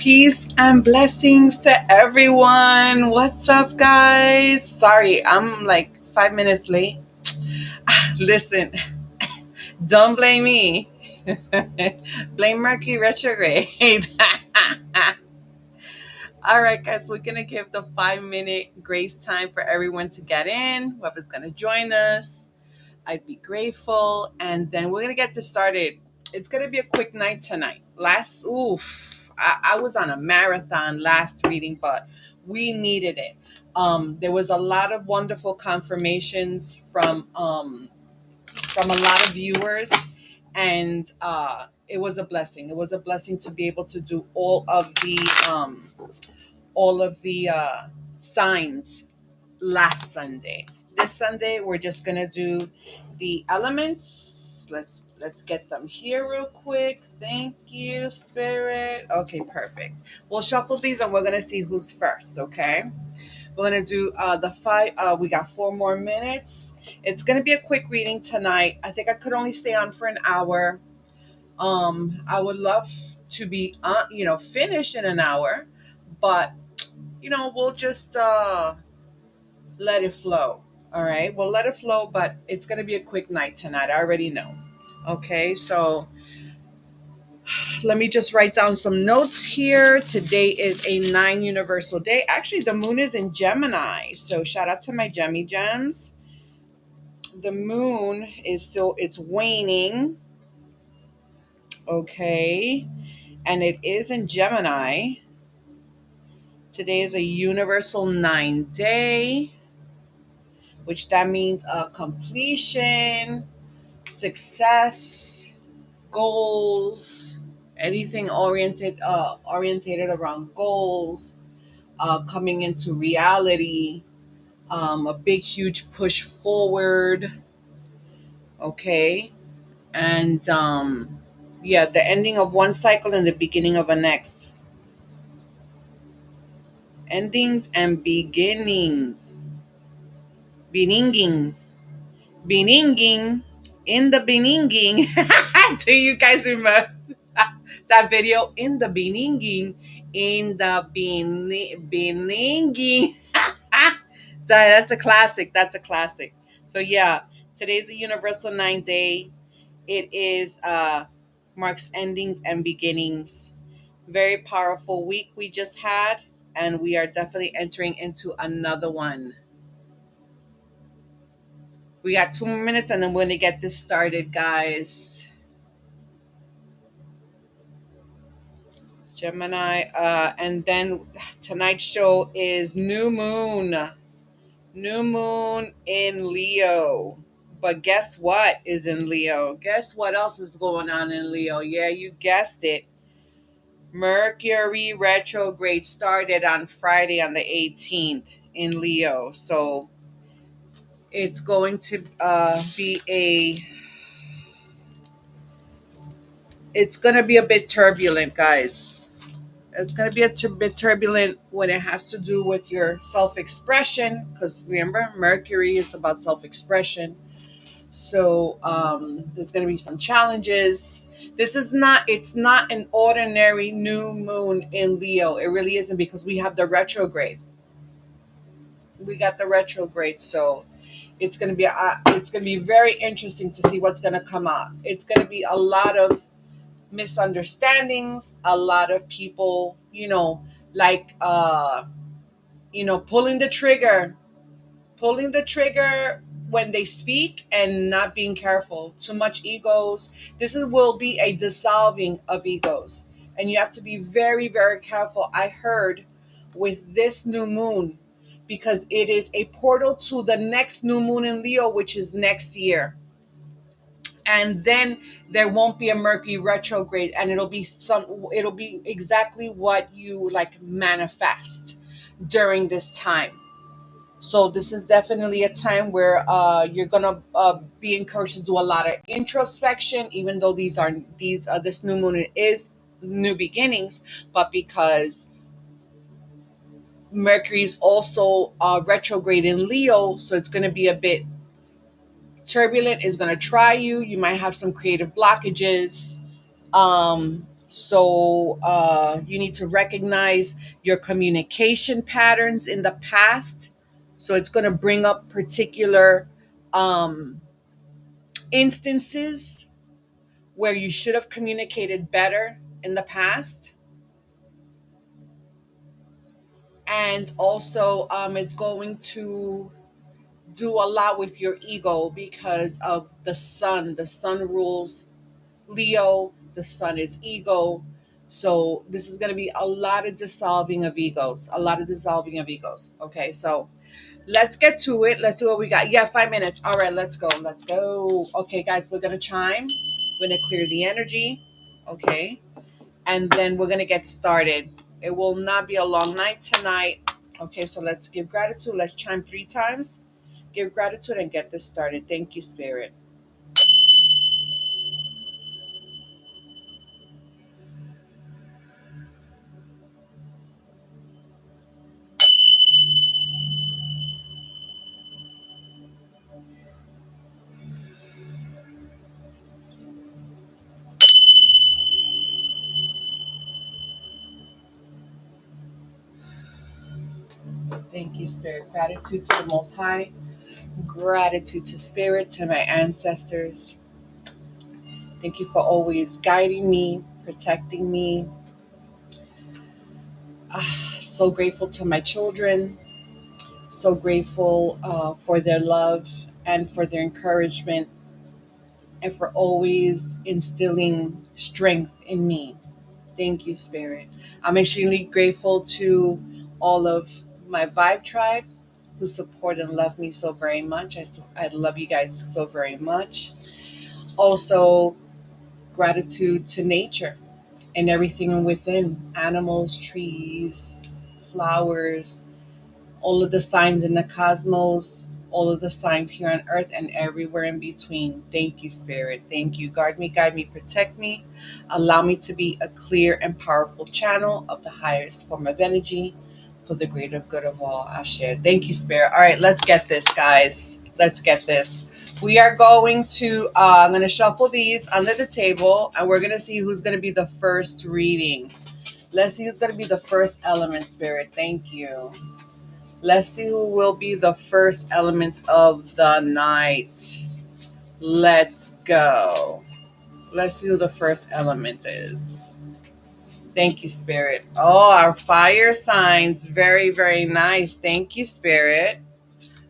Peace and blessings to everyone. What's up, guys? Sorry, I'm like 5 minutes late. Listen, don't blame me. Blame Mercury retrograde. All right, guys, we're going to give the 5 minute grace time for everyone to get in, whoever's going to join us. I'd be grateful. And then we're going to get this started. It's going to be a quick night tonight. I was on a marathon last reading, but we needed it. There was a lot of wonderful confirmations from a lot of viewers, and it was a blessing. It was a blessing to be able to do all of the signs last Sunday. This Sunday, we're just gonna do the elements. Let's get them here real quick. Thank you, Spirit. Okay, perfect. We'll shuffle these and we're gonna see who's first. Okay, we're gonna do the five. We got 4 more minutes. It's gonna be a quick reading tonight. I think I could only stay on for an hour. I would love to be finished in an hour, but we'll just let it flow. All right, we'll let it flow, but it's going to be a quick night tonight. I already know. Okay, so let me just write down some notes here. Today is a 9 universal day. Actually, the moon is in Gemini, so shout out to my Gemmy Gems. The moon is it's waning. Okay, and it is in Gemini. Today is a universal 9 day, which that means completion, success, goals, anything orientated around goals, coming into reality, a big huge push forward. Okay, and the ending of one cycle and the beginning of a next. Endings and beginnings. Beningings. Beninging. In the beninging. Do you guys remember that video? In the beninging. In the beninging. That's a classic. That's a classic. So yeah, today's a universal 9 day. It is marks endings and beginnings. Very powerful week we just had, and we are definitely entering into another one. We got 2 more minutes and then we're going to get this started, guys. Gemini. And then tonight's show is new moon. New moon in Leo. But guess what is in Leo? Guess what else is going on in Leo? Yeah, you guessed it. Mercury retrograde started on Friday on the 18th in Leo. So it's going to it's going to be a bit turbulent, guys. It's going to be a bit turbulent when it has to do with your self-expression, because remember, Mercury is about self-expression. So there's going to be some challenges. It's not an ordinary new moon in Leo. It really isn't, because we have the retrograde. We got the retrograde, so it's going to be very interesting to see what's going to come out. It's going to be a lot of misunderstandings, a lot of people, pulling the trigger when they speak and not being careful. Too much egos. Will be a dissolving of egos, and you have to be very, very careful. I heard with this new moon, because it is a portal to the next new moon in Leo, which is next year. And then there won't be a Mercury retrograde, and it'll be exactly what you manifest during this time. So this is definitely a time where you're gonna be encouraged to do a lot of introspection, even though this new moon is new beginnings, but because Mercury is also retrograde in Leo, so it's going to be a bit turbulent. Is going to try you. You might have some creative blockages. So you need to recognize your communication patterns in the past. So it's going to bring up particular um, instances where you should have communicated better in the past. And also, it's going to do a lot with your ego because of the sun. The sun rules Leo, the sun is ego. So this is going to be a lot of dissolving of egos, a lot of dissolving of egos. Okay, so let's get to it. Let's see what we got. Yeah, 5 minutes. All right, let's go. Let's go. Okay, guys, we're going to chime. We're going to clear the energy. Okay, and then we're going to get started. It will not be a long night tonight. Okay, so let's give gratitude. Let's chime 3 times. Give gratitude and get this started. Thank you, Spirit. Thank you, Spirit. Gratitude to the Most High. Gratitude to Spirit, to my ancestors. Thank you for always guiding me, protecting me. So grateful to my children. So grateful for their love and for their encouragement and for always instilling strength in me. Thank you, Spirit. I'm extremely grateful to all of my Vibe tribe who support and love me so very much. I love you guys so very much. Also, gratitude to nature and everything within animals, trees, flowers, all of the signs in the cosmos, all of the signs here on earth and everywhere in between. Thank you, Spirit. Thank you. Guard me, guide me, protect me. Allow me to be a clear and powerful channel of the highest form of energy for the greater good of all. Ashe. Thank you, Spirit. All right, let's get this, guys. Let's get this. We are going to, I'm going to shuffle these under the table and we're going to see who's going to be the first reading. Let's see who's going to be the first element, Spirit. Thank you. Let's see who will be the first element of the night. Let's go. Let's see who the first element is. Thank you, Spirit. Oh, our fire signs. Very, very nice. Thank you, Spirit.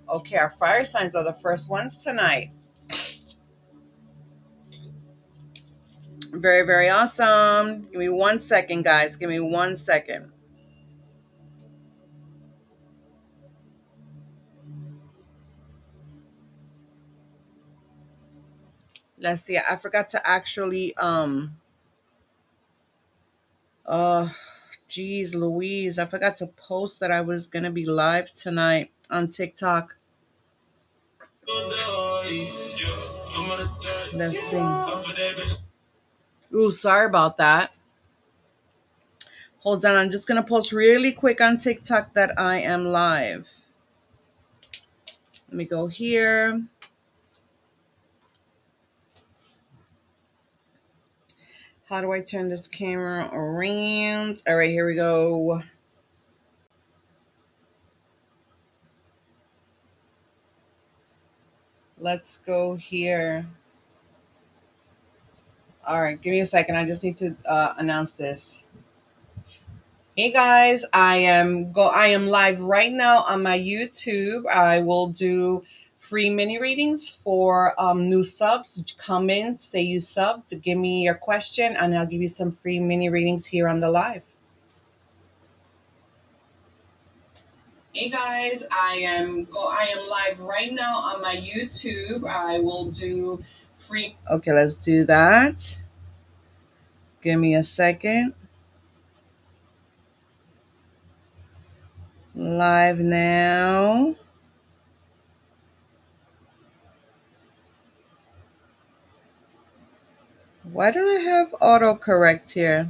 Okay, our fire signs are the first ones tonight. Very, very awesome. Give me 1 second, guys. Give me 1 second. Let's see. I forgot to actually uh geez Louise, I forgot to post that I was gonna be live tonight on TikTok. Let's see. Ooh, sorry about that. Hold on, I'm just gonna post really quick on TikTok that I am live. Let me go here. How do I turn this camera around? All right, here we go. Let's go here. All right, give me a second. I just need to announce this. Hey guys, I am live right now on my YouTube. I will do free mini readings for new subs. Come in, say you subbed, give me your question, and I'll give you some free mini readings here on the live. Hey guys, I am live right now on my YouTube. I will do free. Okay, let's do that. Give me a second. Live now. Why don't I have autocorrect here?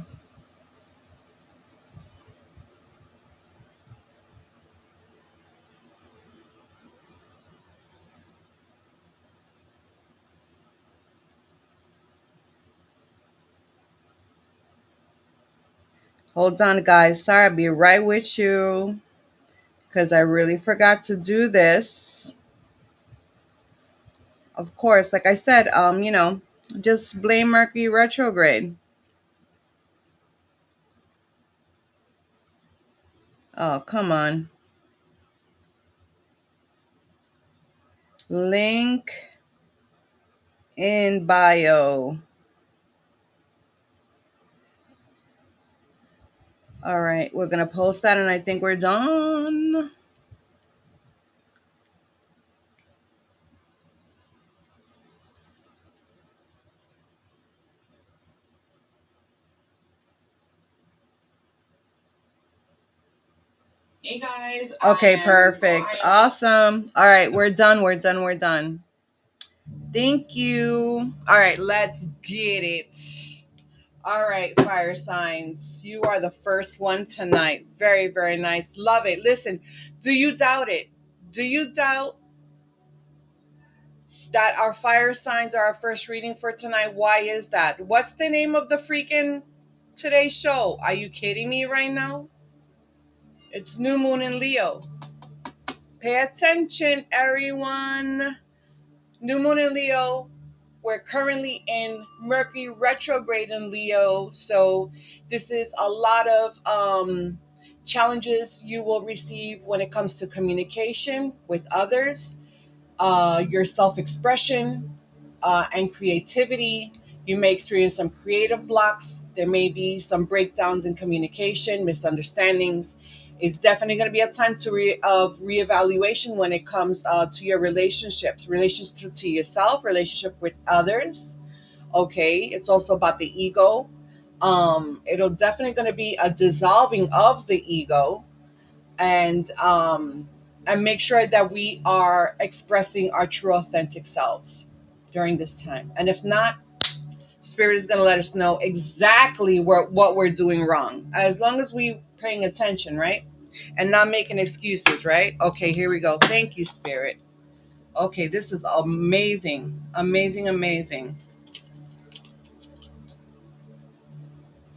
Hold on, guys. Sorry, I'll be right with you because I really forgot to do this. Of course, like I said, just blame Mercury retrograde. Oh, come on. Link in bio. All right, we're going to post that and I think we're done. Hey guys. Okay, perfect. Awesome. All right, we're done. We're done. We're done. Thank you. All right, let's get it. All right, fire signs. You are the first one tonight. Very, very nice. Love it. Listen, do you doubt it? Do you doubt that our fire signs are our first reading for tonight? Why is that? What's the name of the freaking today's show? Are you kidding me right now? It's New Moon in Leo. Pay attention, everyone. New Moon in Leo. We're currently in Mercury retrograde in Leo. So this is a lot of challenges you will receive when it comes to communication with others, your self-expression, and creativity. You may experience some creative blocks. There may be some breakdowns in communication, misunderstandings. It's definitely going to be a time of reevaluation when it comes to your relationships, relationship to yourself, relationship with others. Okay, it's also about the ego. It'll definitely going to be a dissolving of the ego, and make sure that we are expressing our true authentic selves during this time. And if not, spirit is going to let us know exactly what we're doing wrong, as long as we paying attention, right, and not making excuses, right? Okay, here we go. Thank you, spirit. Okay, this is amazing, amazing, amazing.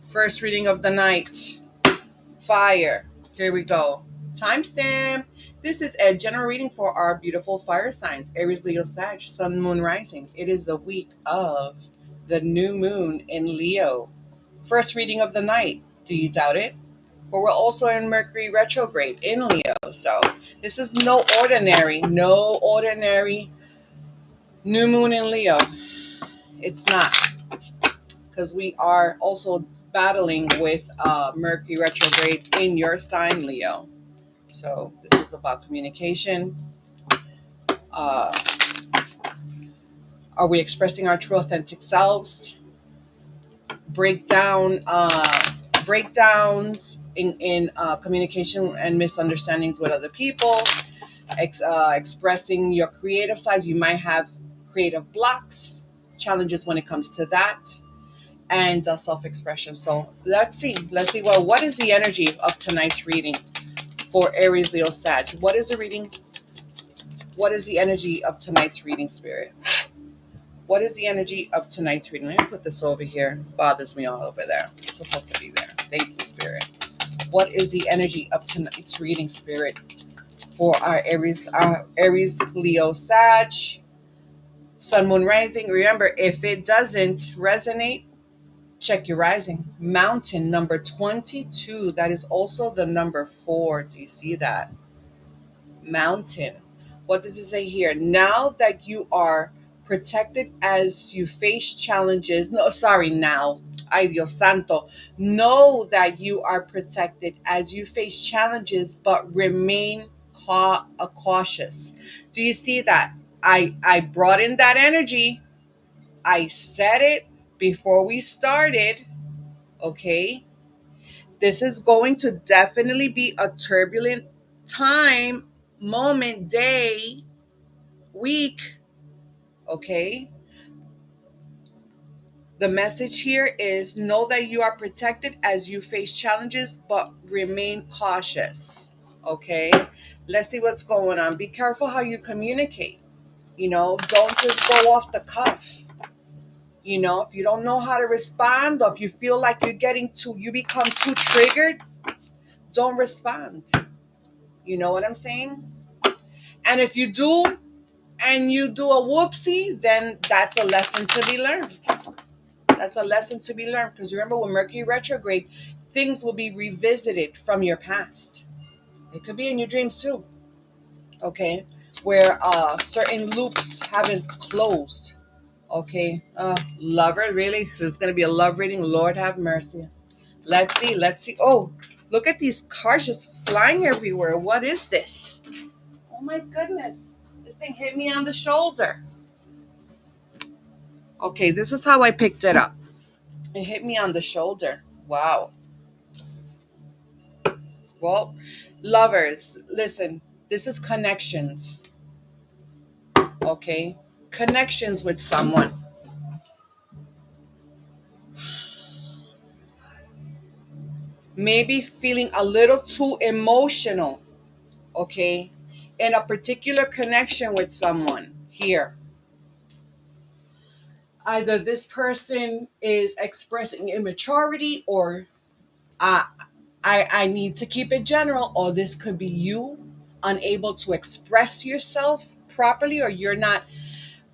First reading of the night. Fire. Here we go. Timestamp. This is a general reading for our beautiful fire signs: Aries, Leo, Sag, Sun, Moon, Rising. It is the week of the new moon in Leo. First reading of the night. Do you doubt it? But we're also in Mercury retrograde in Leo. So this is no ordinary new moon in Leo. It's not, because we are also battling with Mercury retrograde in your sign, Leo. So this is about communication. Uh, are we expressing our true authentic selves? Breakdowns in communication and misunderstandings with other people. Expressing your creative sides. You might have creative blocks, challenges when it comes to that, and self-expression. So let's see. Well, what is the energy of tonight's reading for Aries, Leo, Sag? What is the reading? What is the energy of tonight's reading, spirit? What is the energy of tonight's reading? Let me put this over here. It bothers me all over there. It's supposed to be there. Thank you, spirit. What is the energy of tonight's reading, spirit, for our Aries, Leo, Sag, Sun, Moon, Rising? Remember, if it doesn't resonate, check your rising. Mountain number 22. That is also the number 4. Do you see that? Mountain. What does it say here? Now that you are protected as you face challenges. No, sorry, now. Ay, Dios santo. Know that you are protected as you face challenges, but remain cautious. Do you see that? I brought in that energy. I said it before we started. Okay. This is going to definitely be a turbulent time, moment, day, week. Okay. The message here is know that you are protected as you face challenges, but remain cautious. Okay. Let's see what's going on. Be careful how you communicate. Don't just go off the cuff. If you don't know how to respond, or if you feel like you become too triggered, don't respond. You know what I'm saying? And if you do, and you do a whoopsie, then that's a lesson to be learned. That's a lesson to be learned, because remember, when Mercury retrograde, things will be revisited from your past. It could be in your dreams too. Okay, where certain loops haven't closed. Okay, lover, really? There's gonna be a love reading. Lord have mercy. Let's see. Let's see. Oh, look at these cars just flying everywhere. What is this? Oh my goodness! This thing hit me on the shoulder. Okay, this is how I picked it up. It hit me on the shoulder. Wow. Well, lovers, listen. This is connections. Okay, connections with someone. Maybe feeling a little too emotional, okay, in a particular connection with someone here. Either this person is expressing immaturity, or uh, I need to keep it general, or this could be you unable to express yourself properly, or you're not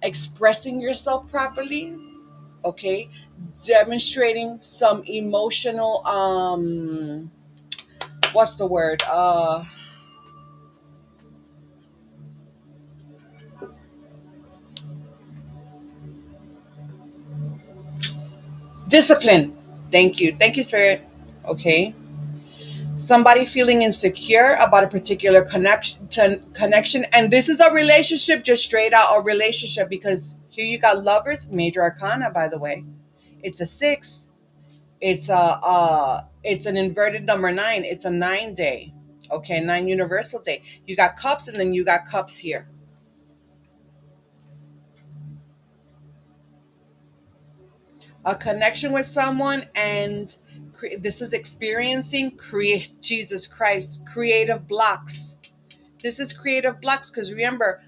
expressing yourself properly, okay, demonstrating some emotional what's the word, discipline. Thank you, spirit. Okay, somebody feeling insecure about a particular connection, and this is a relationship, just straight out a relationship, because here you got lovers, major arcana, by the way. It's a six. It's an inverted number nine. It's a 9 day. Okay, 9 universal day. You got cups, and then you got cups here. A connection with someone, and this is experiencing create Jesus Christ, creative blocks. This is creative blocks, because remember,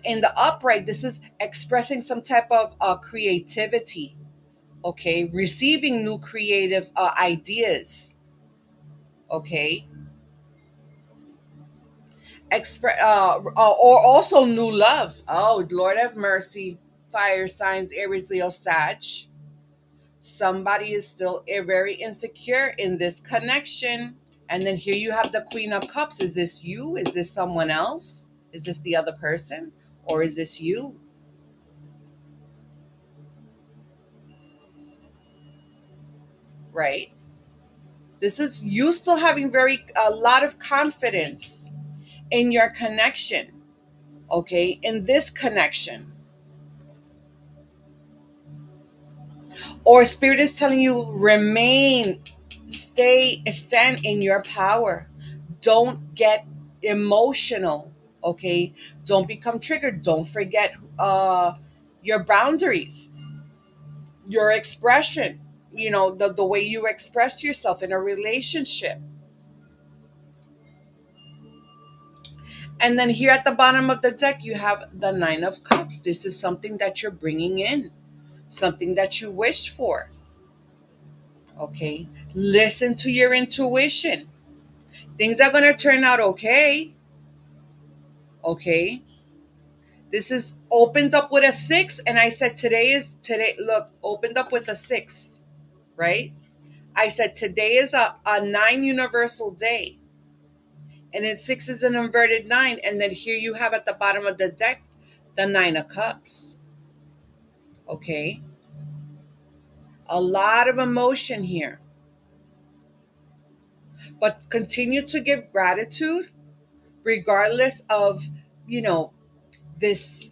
in the upright, this is expressing some type of creativity. Okay, receiving new creative ideas. Okay, or also new love. Oh, Lord have mercy. Fire signs, Aries, Leo, Sag. Somebody is still very insecure in this connection. And then here you have the Queen of Cups. Is this you? Is this someone else? Is this the other person? Or is this you? Right? This is you still having a lot of confidence in your connection. Okay? In this connection. Or Spirit is telling you, remain, stand in your power. Don't get emotional. Okay, don't become triggered. Don't forget your boundaries, your expression, the way you express yourself in a relationship. And then here at the bottom of the deck, you have the Nine of Cups. This is something that you're bringing in, something that you wished for. Okay, listen to your intuition. Things are going to turn out okay. Okay, this is opened up with a six, and I said today. Look, opened up with a six, right? I said today is a 9 universal day, and then six is an inverted nine, and then here you have at the bottom of the deck the Nine of Cups. Okay, a lot of emotion here, but continue to give gratitude regardless of you know this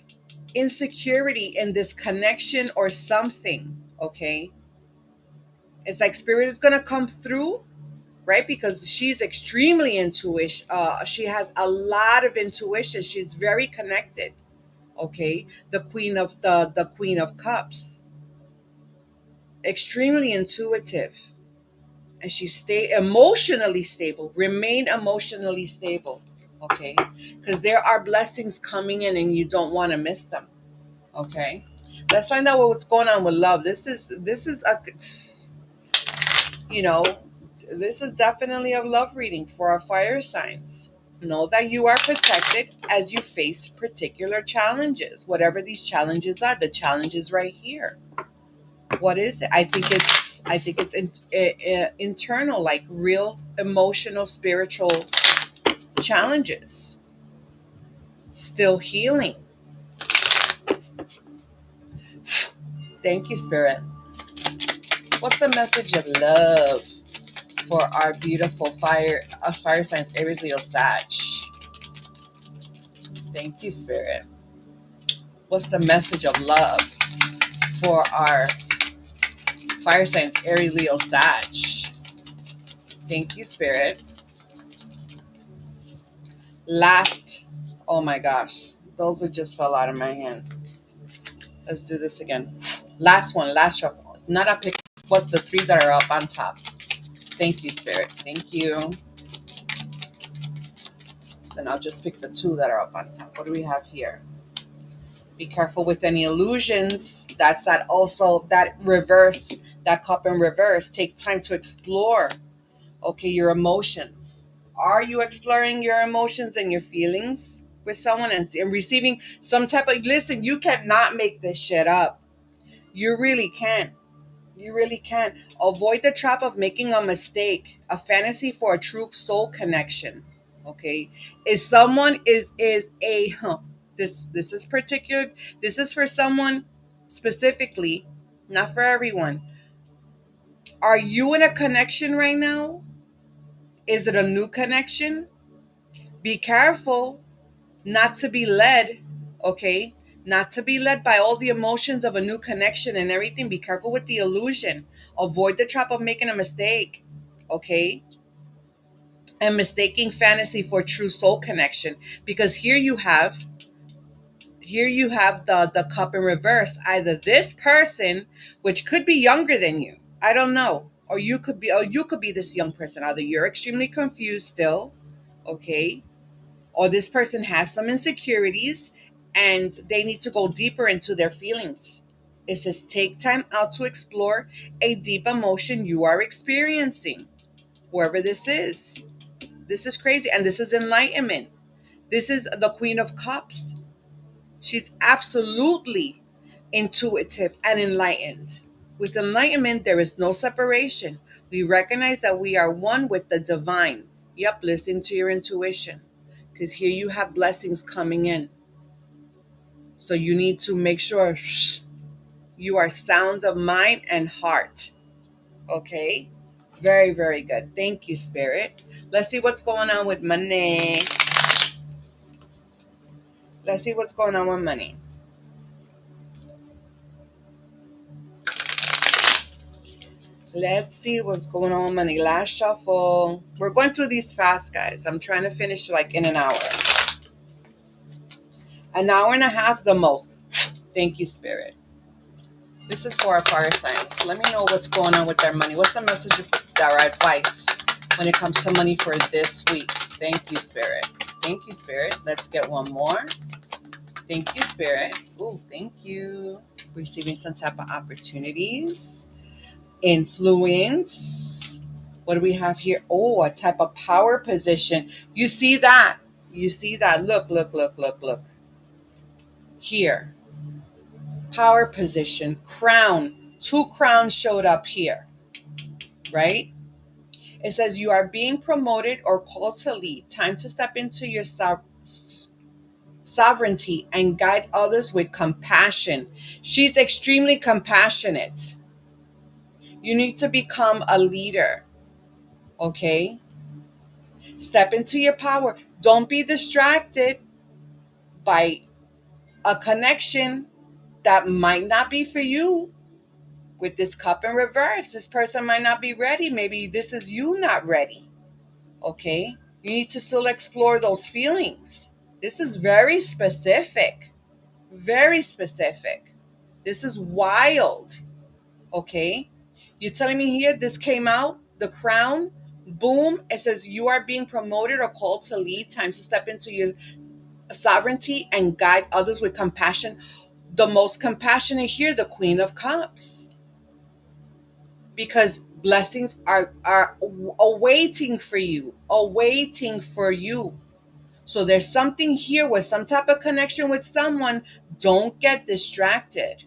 insecurity in this connection or something. Okay, it's like spirit is going to come through, right? Because she's extremely intuition, she has a lot of intuition, she's very connected. Okay, the Queen of Cups, extremely intuitive, and she stay emotionally stable, remain emotionally stable. Okay, because there are blessings coming in and you don't want to miss them. Okay, Let's find out what's going on with love. This is a, you know, this is definitely a love reading for our fire signs. Know that you are protected as you face particular challenges, whatever these challenges are. The challenge is right here. What is it? I think it's internal, like real emotional, spiritual challenges. Still healing. Thank you, Spirit. What's the message of love for our beautiful us fire signs, Aries, Leo, Sag? Thank you, Spirit. What's the message of love for our fire signs, Aries, Leo, Sag? Thank you, Spirit. Last, oh my gosh, those would just fell out of my hands. Let's do this again. Last one, last shuffle. Not a pick. What's the three that are up on top? Thank you, Spirit. Thank you. Then I'll just pick the two that are up on top. What do we have here? Be careful with any illusions. That's that also, that reverse, that cup in reverse. Take time to explore, okay, your emotions. Are you exploring your emotions and your feelings with someone and receiving some type of, listen, you cannot make this shit up. You really can't. You really can't. Avoid the trap of making a mistake. A fantasy for a true soul connection. Okay, is someone is a this is particular. This is for someone specifically, not for everyone. Are you in a connection right now? Is it a new connection? Be careful not to be led. Okay, not to be led by all the emotions of a new connection and everything. Be careful with the illusion. Avoid the trap of making a mistake. Okay, and mistaking fantasy for true soul connection, because here you have the cup in reverse. Either this person, which could be younger than you, I don't know, or you could be this young person. Either you're extremely confused still, okay, or this person has some insecurities and they need to go deeper into their feelings. It says take time out to explore a deep emotion you are experiencing, whoever this is. This is crazy. And this is enlightenment. This is the Queen of Cups. She's absolutely intuitive and enlightened. With enlightenment, there is no separation. We recognize that we are one with the divine. Yep, listen to your intuition, because here you have blessings coming in. So you need to make sure you are sound of mind and heart. Okay? Very, very good. Thank you, Spirit. Let's see what's going on with money. Let's see what's going on with money. Let's see what's going on with money. Last shuffle. We're going through these fast, guys. I'm trying to finish like in an hour. An hour and a half the most. Thank you, Spirit. This is for our fire signs. Let me know what's going on with their money. What's the message of our advice when it comes to money for this week? Thank you, Spirit. Thank you, Spirit. Let's get one more. Thank you, Spirit. Oh, thank you. Receiving some type of opportunities. Influence. What do we have here? Oh, a type of power position. You see that? You see that? Look, look, look, look, look. Here. Power position. Crown. Two crowns showed up here. Right? It says you are being promoted or called to lead. Time to step into your sovereignty and guide others with compassion. She's extremely compassionate. You need to become a leader. Okay? Step into your power. Don't be distracted by a connection that might not be for you. With this cup in reverse, this person might not be ready. Maybe this is you not ready. Okay? You need to still explore those feelings. This is very specific. Very specific. This is wild. Okay? You're telling me here this came out, the crown, boom. It says you are being promoted or called to lead. Time to step into your sovereignty and guide others with compassion. The most compassionate here, the Queen of Cups, because blessings are awaiting for you, awaiting for you. So there's something here with some type of connection with someone. Don't get distracted.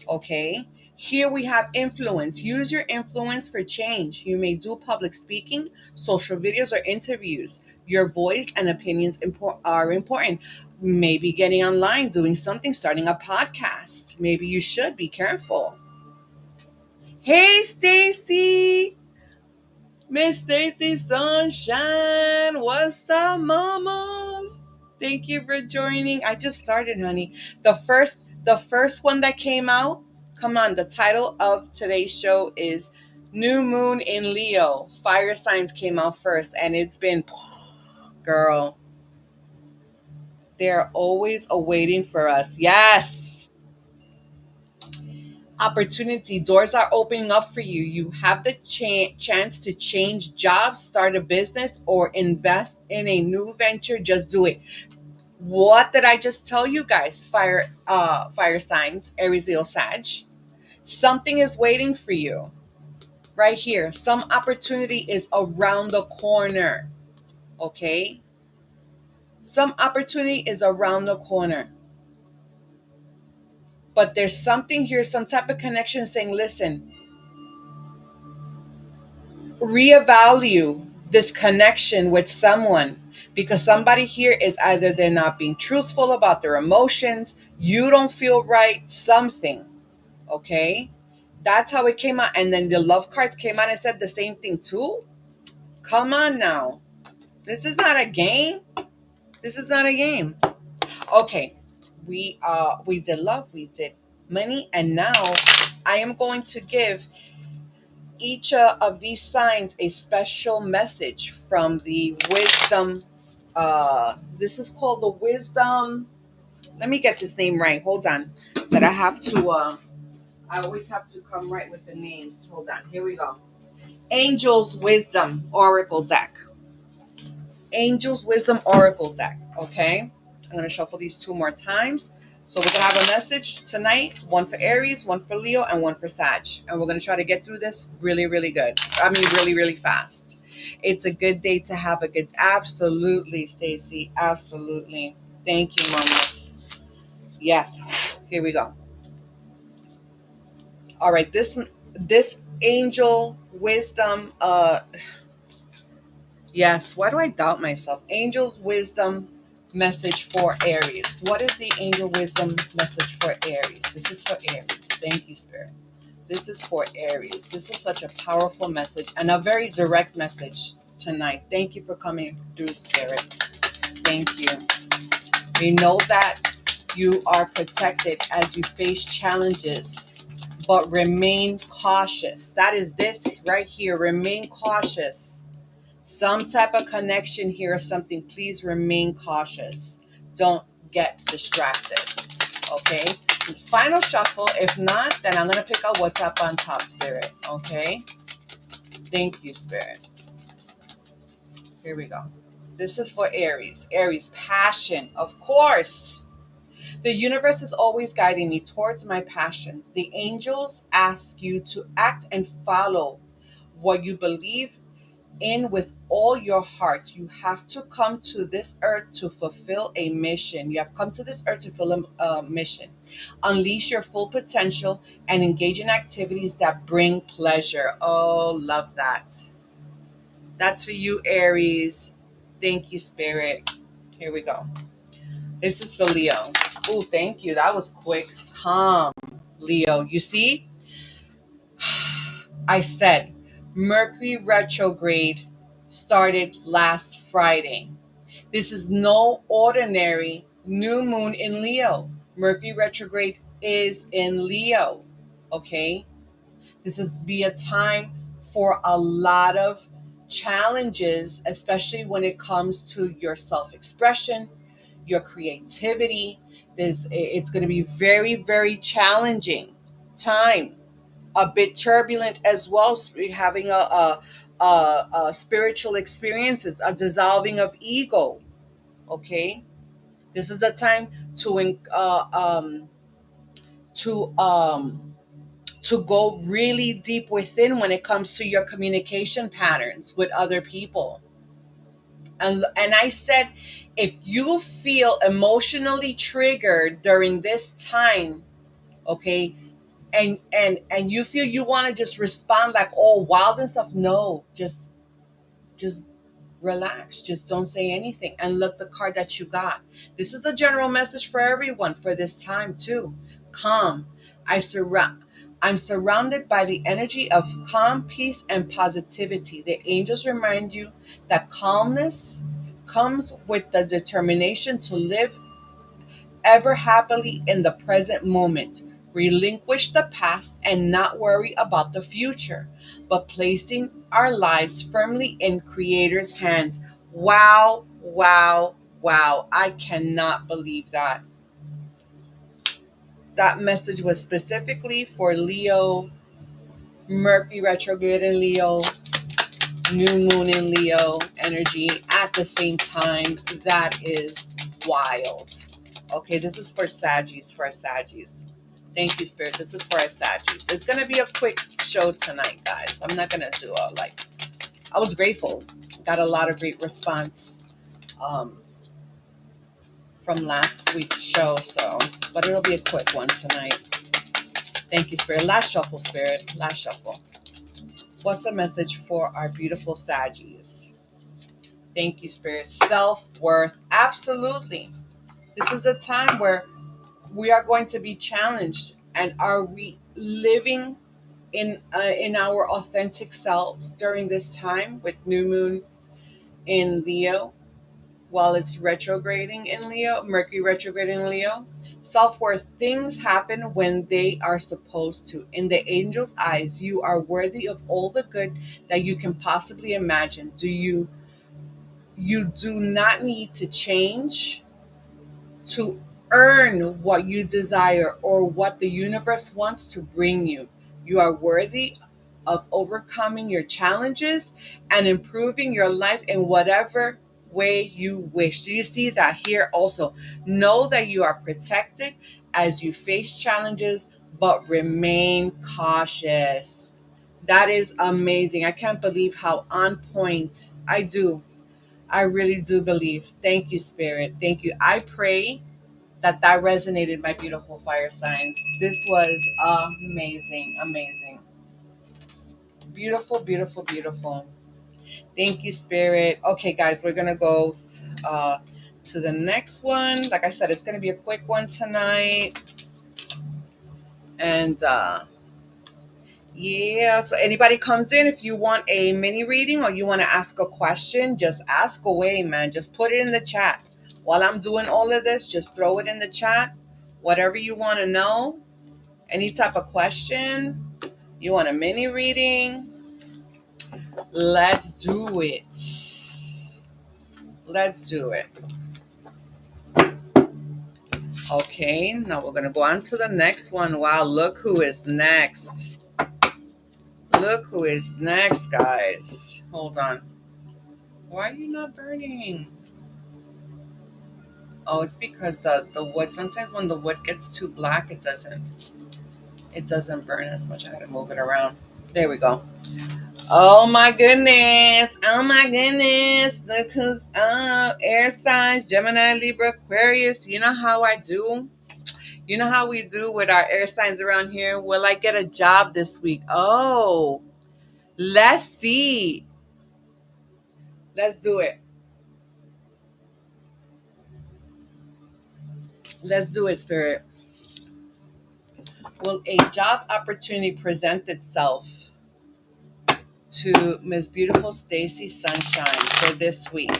Okay. Here we have influence. Use your influence for change. You may do public speaking, social videos, or interviews. Your voice and opinions are important. Maybe getting online, doing something, starting a podcast. Maybe you should be careful. Hey, Stacy. Miss Stacy Sunshine. What's up, mamas? Thank you for joining. I just started, honey. The first one that came out. Come on, the title of today's show is New Moon in Leo. Fire signs came out first, and it's been girl. They're always awaiting for us. Yes. Opportunity, doors are opening up for you. You have the chance to change jobs, start a business, or invest in a new venture. Just do it. What did I just tell you guys? Fire signs, Aries, Leo, Sag. Something is waiting for you right here. Some opportunity is around the corner. Okay, some opportunity is around the corner, but there's something here, some type of connection saying, listen, reevaluate this connection with someone, because somebody here is either they're not being truthful about their emotions, you don't feel right, something. Okay, that's how it came out. And then the love cards came out and said the same thing too. Come on now, this is not a game. This is not a game. Okay, we did love, we did money, and now I am going to give each of these signs a special message from the wisdom. This is called the wisdom. Let me get this name right. Hold on. That I have to. I always have to come right with the names. Hold on. Here we go. Angel's Wisdom Oracle deck. Angel's Wisdom Oracle deck. Okay. I'm going to shuffle these 2 more times. So we're going to have a message tonight, one for Aries, one for Leo, and one for Sag. And we're going to try to get through this really, really good. I mean, really, really fast. It's a good day to have a good... Absolutely, Stacy. Absolutely. Thank you, mamas. Yes. Here we go. All right. This angel wisdom... Yes. Why do I doubt myself? Angel's wisdom message for Aries. What is the angel wisdom message for Aries? This is for Aries. Thank you, Spirit. This is for Aries. This is such a powerful message and a very direct message tonight. Thank you for coming through, Spirit. Thank you. We know that you are protected as you face challenges, but remain cautious. That is this right here. Remain cautious. Some type of connection here or something. Please remain cautious. Don't get distracted. Okay. Final shuffle. If not, then I'm going to pick out what's up on top, Spirit. Okay. Thank you, Spirit. Here we go. This is for Aries. Aries, passion. Of course. The universe is always guiding me towards my passions. The angels ask you to act and follow what you believe in with all your heart. You have to come to this earth to fulfill a mission. You have come to this earth to fulfill a mission. Unleash your full potential and engage in activities that bring pleasure. Oh, love that. That's for you, Aries. Thank you, Spirit. Here we go. This is for Leo. Oh, thank you. That was quick. Calm, Leo. You see? I said Mercury retrograde started last Friday. This is no ordinary new moon in Leo. Mercury retrograde is in Leo. Okay? This is be a time for a lot of challenges, especially when it comes to your self-expression, your creativity. It's going to be very, very challenging time. A bit turbulent as well, having a spiritual experiences, a dissolving of ego. Okay, this is a time to to um to go really deep within when it comes to your communication patterns with other people. And I said, if you feel emotionally triggered during this time, okay, and you feel you want to just respond like all wild and stuff, no, just relax. Just don't say anything. And look, the card that you got. This is a general message for everyone for this time too. Calm. I surround. I'm surrounded by the energy of calm, peace, and positivity. The angels remind you that calmness comes with the determination to live ever happily in the present moment. Relinquish the past and not worry about the future, but placing our lives firmly in Creator's hands. Wow, wow, wow. I cannot believe that. That message was specifically for Leo, Mercury retrograde in Leo, new moon in Leo energy at the same time. That is wild. Okay, this is for Saggies, for our Saggies. Thank you, Spirit. This is for our Saggies. It's going to be a quick show tonight, guys. I'm not going to do I was grateful. Got a lot of great response um, from last week's show, but it'll be a quick one tonight. Thank you, Spirit. Last shuffle, Spirit. Last shuffle. What's the message for our beautiful Saggies? Thank you, Spirit. Self-worth. Absolutely. This is a time where we are going to be challenged. And are we living in our authentic selves during this time with new moon in Leo while it's retrograding in Leo, Mercury retrograding in Leo? Self-worth. Things happen when they are supposed to. In the angel's eyes, you are worthy of all the good that you can possibly imagine. You do not need to change to earn what you desire or what the universe wants to bring you. You are worthy of overcoming your challenges and improving your life in whatever way you wish. Do you see that here also? Know that you are protected as you face challenges, but remain cautious. That is amazing. I can't believe how on point. I do. I really do believe. Thank you, Spirit. Thank you. I pray that resonated, my beautiful fire signs. This was amazing, amazing. Beautiful, beautiful, beautiful. Thank you, Spirit. Okay, guys, we're going to go uh, to the next one. Like I said, it's going to be a quick one tonight. And yeah, so anybody comes in, if you want a mini reading or you want to ask a question, just ask away, man. Just put it in the chat. While I'm doing all of this, just throw it in the chat. Whatever you want to know, any type of question, you want a mini reading, let's do it. Let's do it. Okay, now we're going to go on to the next one. Wow, look who is next. Look who is next, guys. Hold on. Why are you not burning? Oh, it's because the wood, sometimes when the wood gets too black, it doesn't burn as much. I gotta move it around. There we go. Oh my goodness. Oh my goodness. Look who's up. Air signs, Gemini, Libra, Aquarius. You know how I do? You know how we do with our air signs around here? Will I get a job this week? Oh, let's see. Let's do it. Let's do it, Spirit. Will a job opportunity present itself to Miss Beautiful Stacy Sunshine for this week?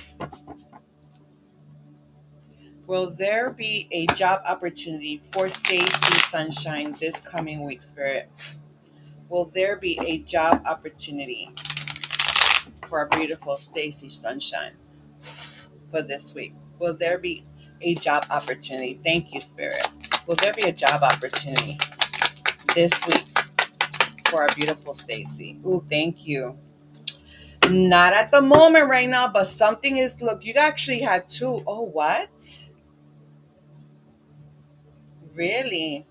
Will there be a job opportunity for Stacy Sunshine this coming week, Spirit? Will there be a job opportunity for our beautiful Stacy Sunshine for this week? Will there be a job opportunity? Thank you, Spirit. Will there be a job opportunity this week for our beautiful Stacy? Ooh, thank you. Not at the moment right now, but something is, look, you actually had two. Oh, what? Really?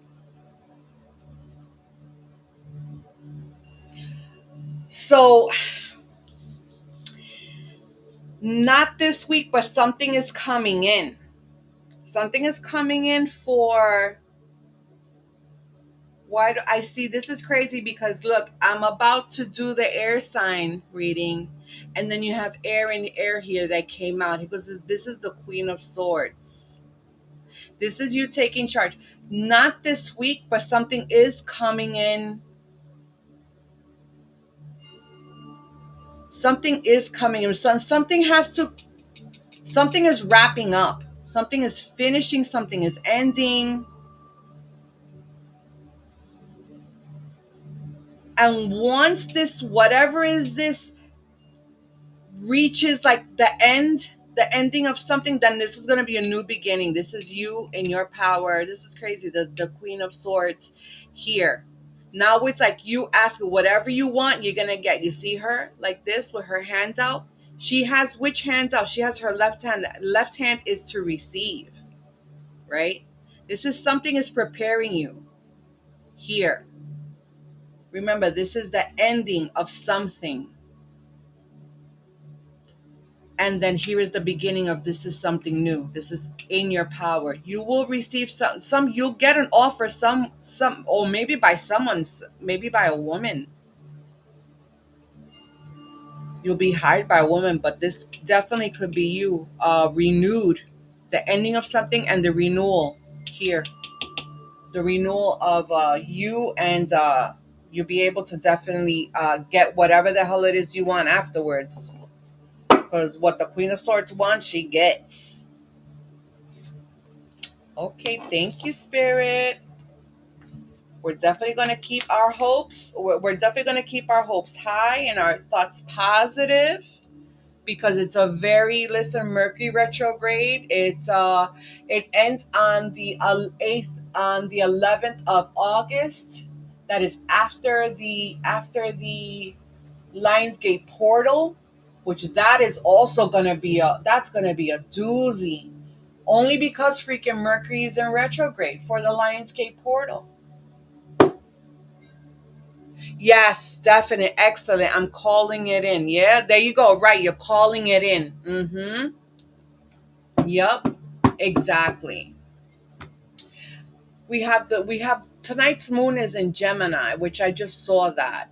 So not this week, but something is coming in. Something is coming in for, why do I see this is crazy? Because look, I'm about to do the air sign reading, and then you have air and air here that came out, because this is the Queen of Swords. This is you taking charge. Not this week, but something is coming in. Something is coming in. Something has to, something is wrapping up. Something is finishing. Something is ending. And once this, whatever is this, reaches like the ending of something, then this is going to be a new beginning. This is you in your power. This is crazy. The Queen of Swords here. Now it's like you ask whatever you want, you're going to get. You see her like this with her hand out. She has which hand out? She has her left hand. Left hand is to receive, right? This is something is preparing you here. Remember, this is the ending of something. And then here is the beginning of, this is something new. This is in your power. You will receive some you'll get an offer, some, or maybe by someone's, maybe by a woman. You'll be hired by a woman, but this definitely could be you, renewed, the ending of something and the renewal here. The renewal of you, and you'll be able to definitely get whatever the hell it is you want afterwards. Because what the Queen of Swords wants, she gets. Okay, thank you, Spirit. We're definitely going to keep our hopes. We're definitely going to keep our hopes high and our thoughts positive, because it's a very, listen, Mercury retrograde. It ends on the 8th, on the 11th of August. That is after the Lionsgate portal, which that is also going to be a doozy. Only because freaking Mercury is in retrograde for the Lionsgate portal. Yes, definite. Excellent. I'm calling it in. Yeah, there you go. Right. You're calling it in. Mm-hmm. Yep. Exactly. We have tonight's moon is in Gemini, which I just saw that.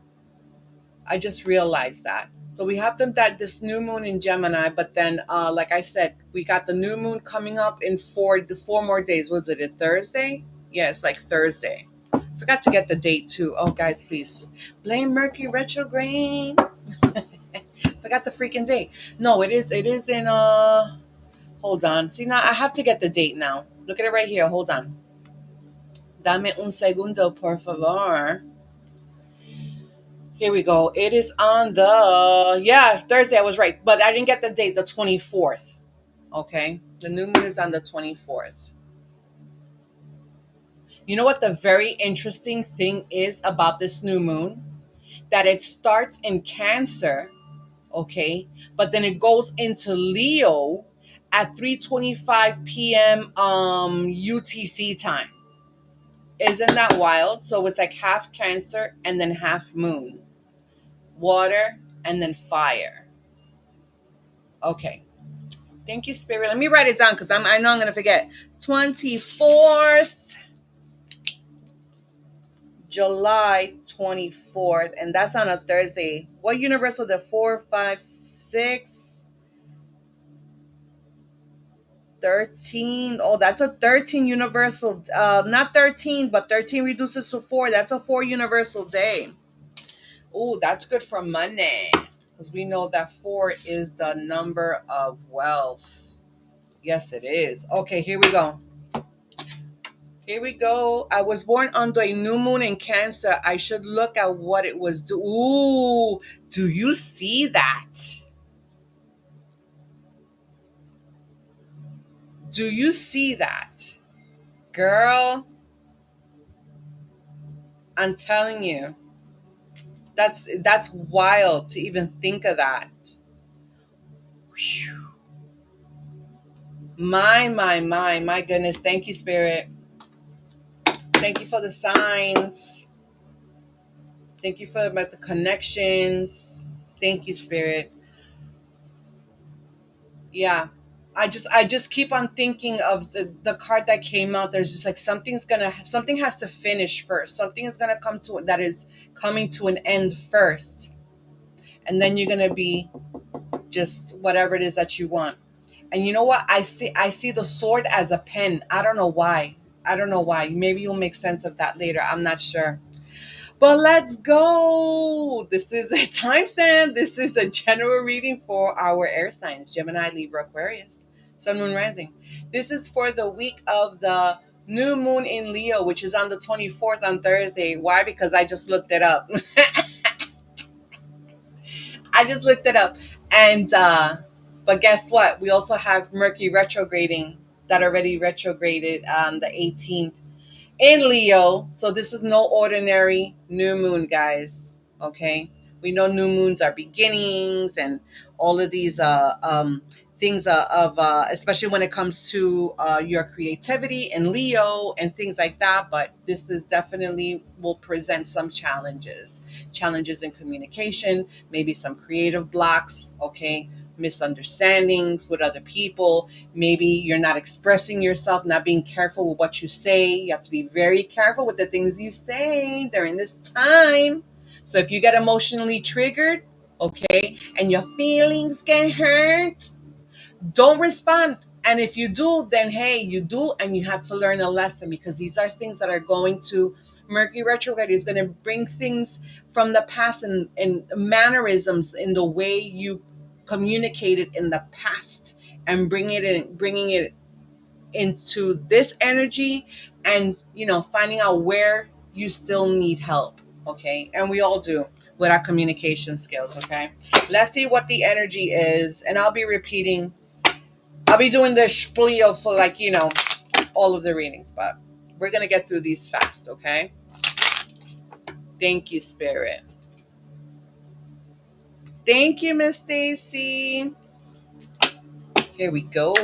I just realized that. So we have that this new moon in Gemini, but then like I said, we got the new moon coming up in four more days. Was it a Thursday? Yeah, it's like Thursday. Forgot to get the date too. Oh guys, please. Blame Mercury retrograde. Forgot the freaking date. No, it is in hold on. See, now I have to get the date now. Look at it right here. Hold on. Dame un segundo, por favor. Here we go. It is on the, yeah, Thursday. I was right, but I didn't get the date, the 24th. Okay. The new moon is on the 24th. You know what the very interesting thing is about this new moon? That it starts in Cancer, okay, but then it goes into Leo at 3:25 p.m. UTC time. Isn't that wild? So it's like half Cancer and then half moon. Water and then fire. Okay. Thank you, Spirit. Let me write it down because I know I'm gonna forget. 24th July 24th, and that's on a Thursday. What universal? The 4, 5, 6, 13. Oh, that's a 13 universal. Not 13, but 13 reduces to 4. That's a 4 universal day. Oh, that's good for money, because we know that 4 is the number of wealth. Yes, it is. Okay, here we go. Here we go. I was born under a new moon in Cancer. I should look at what it was. Ooh, do you see that? Do you see that? Girl, I'm telling you. That's wild to even think of that. Whew. My goodness. Thank you, Spirit. Thank you for the signs. Thank you for about the connections. Thank you, Spirit. Yeah. I just keep on thinking of the card that came out. There's just like something has to finish first. Something is gonna come to that is coming to an end first. And then you're gonna be just whatever it is that you want. And you know what? I see the sword as a pen. I don't know why. I don't know why. Maybe you'll make sense of that later. I'm not sure. But let's go. This is a timestamp. This is a general reading for our air signs: Gemini, Libra, Aquarius, Sun, Moon, Rising. This is for the week of the new moon in Leo, which is on the 24th on Thursday. Why? Because I just looked it up. I just looked it up. And but guess what? We also have Mercury retrograding, that already retrograded on the 18th in Leo. So this is no ordinary new moon, guys. Okay. We know new moons are beginnings and all of these things of especially when it comes to your creativity and Leo and things like that. But this is definitely will present some challenges in communication, maybe some creative blocks. Okay. Misunderstandings with other people. Maybe you're not expressing yourself, not being careful with what you say. You have to be very careful with the things you say during this time. So if you get emotionally triggered, okay, and your feelings get hurt, don't respond. And if you do, then hey, you do, and you have to learn a lesson, because these are things that are going to Mercury retrograde is going to bring things from the past and mannerisms in the way you communicated in the past, and bringing it into this energy, and finding out where you still need help. Okay, and we all do with our communication skills. Okay, let's see what the energy is, and I'll be doing the spiel for all of the readings, but we're gonna get through these fast. Okay, thank you, Spirit. Thank you, Miss Stacy. Here we go.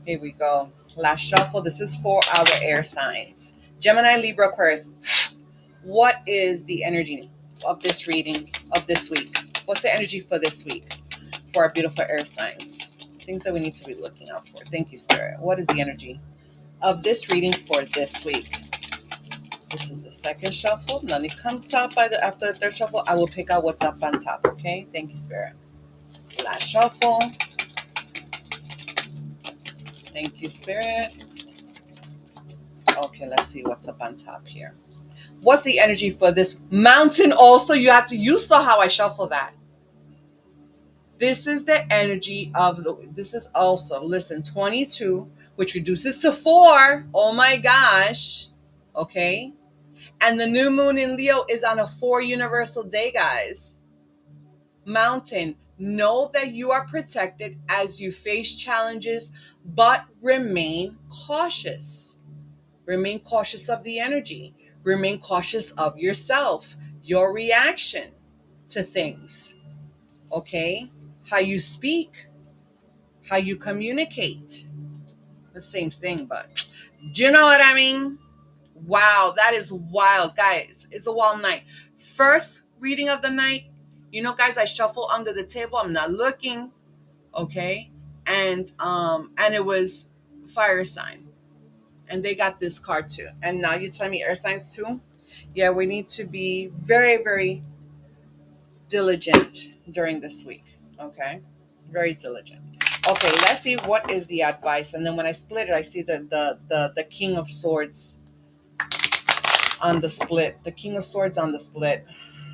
Here we go. Last shuffle. This is for our air signs: Gemini, Libra, Aquarius. What is the energy of this reading of this week? What's the energy for this week for our beautiful air signs? Things that we need to be looking out for. Thank you, Spirit. What is the energy of this reading for this week? This is the second shuffle. None comes up after the third shuffle. I will pick out what's up on top. Okay. Thank you, Spirit. Last shuffle. Thank you, Spirit. Okay, let's see what's up on top here. What's the energy for this mountain? Also, you saw how I shuffle that. This is the energy of this is also, listen, 22, which reduces to 4. Oh my gosh. Okay. And the new moon in Leo is on a 4 universal day, guys. Mountain, know that you are protected as you face challenges, but remain cautious. Remain cautious of the energy. Remain cautious of yourself, your reaction to things. Okay? How you speak, how you communicate. The same thing, but do you know what I mean? Wow, that is wild, guys. It's a wild night. First reading of the night. Guys, I shuffle under the table. I'm not looking. Okay? And it was fire sign. And they got this card too. And now you tell me air signs too? Yeah, we need to be very, very diligent during this week. Okay? Very diligent. Okay, let's see what is the advice. And then when I split it, I see the King of Swords on the split. The King of Swords on the split.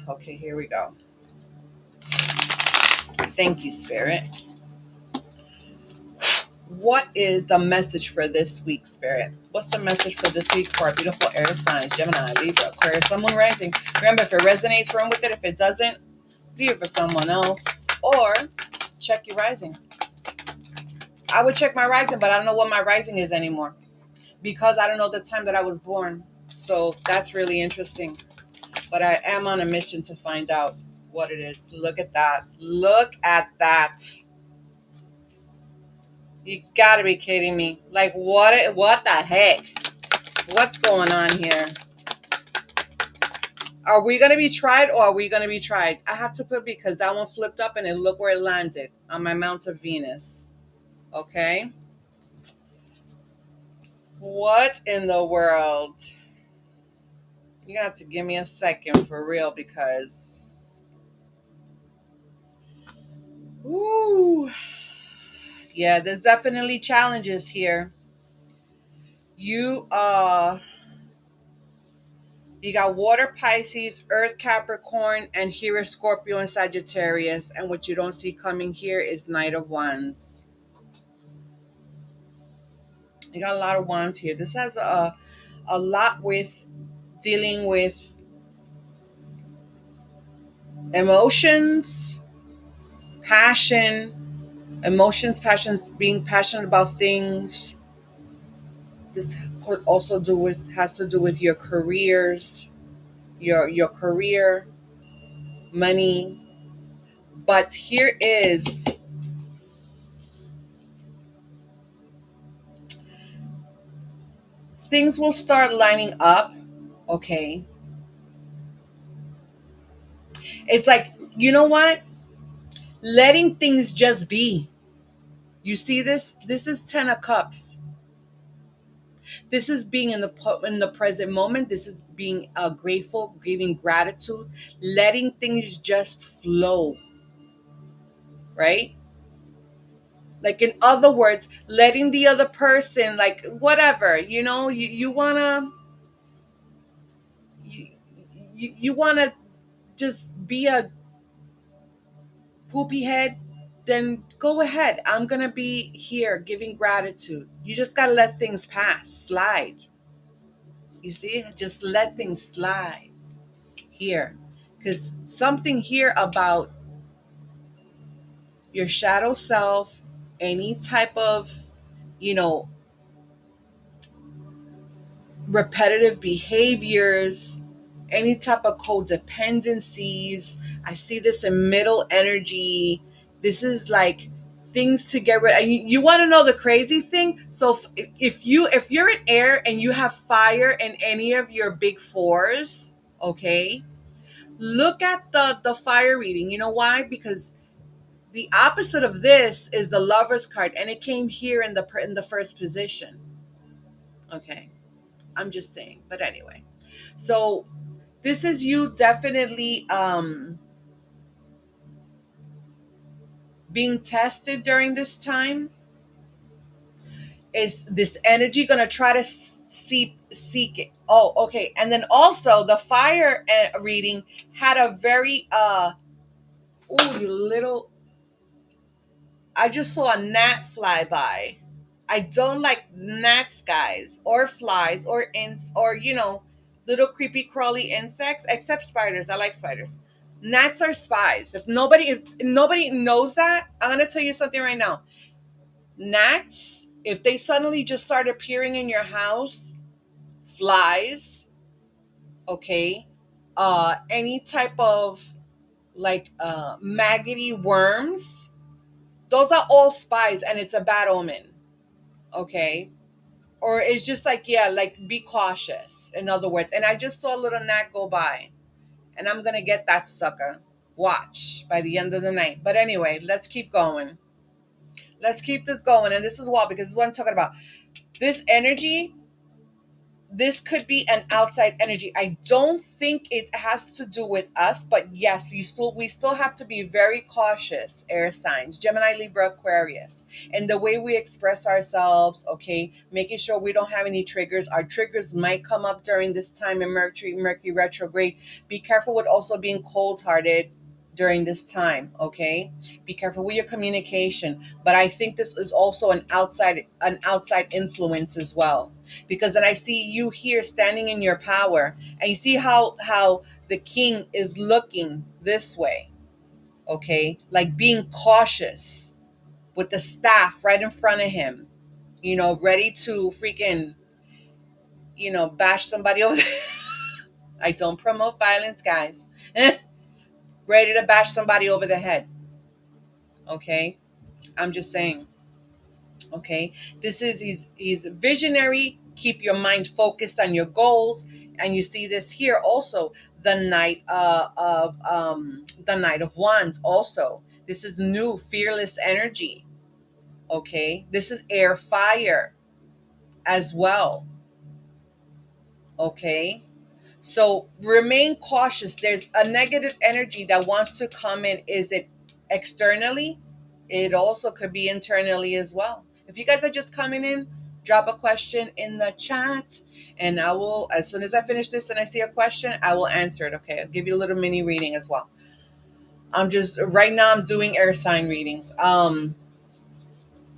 Okay, here we go. Thank you, Spirit. What is the message for this week, Spirit? What's the message for this week for our beautiful air signs: Gemini, Libra, Aquarius, Sun, Moon, Rising? Remember, if it resonates, run with it. If it doesn't, leave it for someone else. Or check your rising. I would check my rising, but I don't know what my rising is anymore, because I don't know the time that I was born. So that's really interesting. But I am on a mission to find out what it is. Look at that. Look at that. You gotta be kidding me. Like, what the heck? What's going on here? Are we going to be tried or are we going to be tried? I have to put because that one flipped up and look where it landed on my Mount of Venus. Okay. What in the world? You're going to have to give me a second for real because. Woo. Yeah, there's definitely challenges here. You you got water Pisces, earth Capricorn, and here is Scorpio and Sagittarius. And what you don't see coming here is Knight of Wands. You got a lot of wands here. This has a lot with dealing with emotions, passion, emotions, passions, being passionate about things. This could also has to do with your careers, your career, money. But here is things will start lining up. Okay. It's like, you know what? Letting things just be. You see this? This is 10 of cups. This is being in the present moment. This is being grateful, giving gratitude, letting things just flow, right? Like in other words, letting the other person, like whatever, you wanna you, you wanna just be a poopy head, then go ahead. I'm gonna be here giving gratitude. You just gotta let things pass, slide. You see, just let things slide here, because something here about your shadow self, any type of, you know, repetitive behaviors, any type of codependencies. I see this in middle energy. This is like things to get rid of. You want to know the crazy thing? So if you're an air and you have fire in any of your big fours, okay, look at the fire reading. You know why? Because the opposite of this is the Lover's card, and it came here in the first position. Okay, I'm just saying. But anyway, so this is you definitely being tested during this time. Is this energy going to try to seek it? Oh, okay. And then also the fire reading had a very oh, you little, I just saw a gnat fly by. I don't like gnats, guys, or flies, or ants, or little creepy crawly insects. Except spiders. I like spiders. Gnats are spies. If nobody knows that, I'm gonna tell you something right now. Gnats, if they suddenly just start appearing in your house, flies, okay, any type of like maggoty worms, those are all spies, and it's a bad omen. Okay. Or it's just like, yeah, like be cautious, in other words. And I just saw a little gnat go by, and I'm gonna get that sucker. Watch by the end of the night. But anyway, let's keep going. Let's keep this going. And this is what, because this is what I'm talking about. This energy, this could be an outside energy. I don't think it has to do with us, but yes, we still have to be very cautious, air signs, Gemini, Libra, Aquarius, and the way we express ourselves, okay, making sure we don't have any triggers. Our triggers might come up during this time in Mercury retrograde. Be careful with also being cold-hearted during this time, okay? Be careful with your communication. But I think this is also an outside influence as well, because then I see you here standing in your power, and you see how the king is looking this way, okay, like being cautious with the staff right in front of him, ready to freaking bash somebody over. I don't promote violence, guys. Ready to bash somebody over the head, okay. I'm just saying. Okay, this is he's visionary. Keep your mind focused on your goals, And you see this here also, the Knight of Wands also. This is new, fearless energy. Okay, this is air, fire as well. Okay, so remain cautious. There's a negative energy that wants to come in. Is it externally? It also could be internally as well. If you guys are just coming in, drop a question in the chat, and I will, as soon as I finish this and I see a question, I will answer it. Okay, I'll give you a little mini reading as well. I'm just right now I'm doing air sign readings.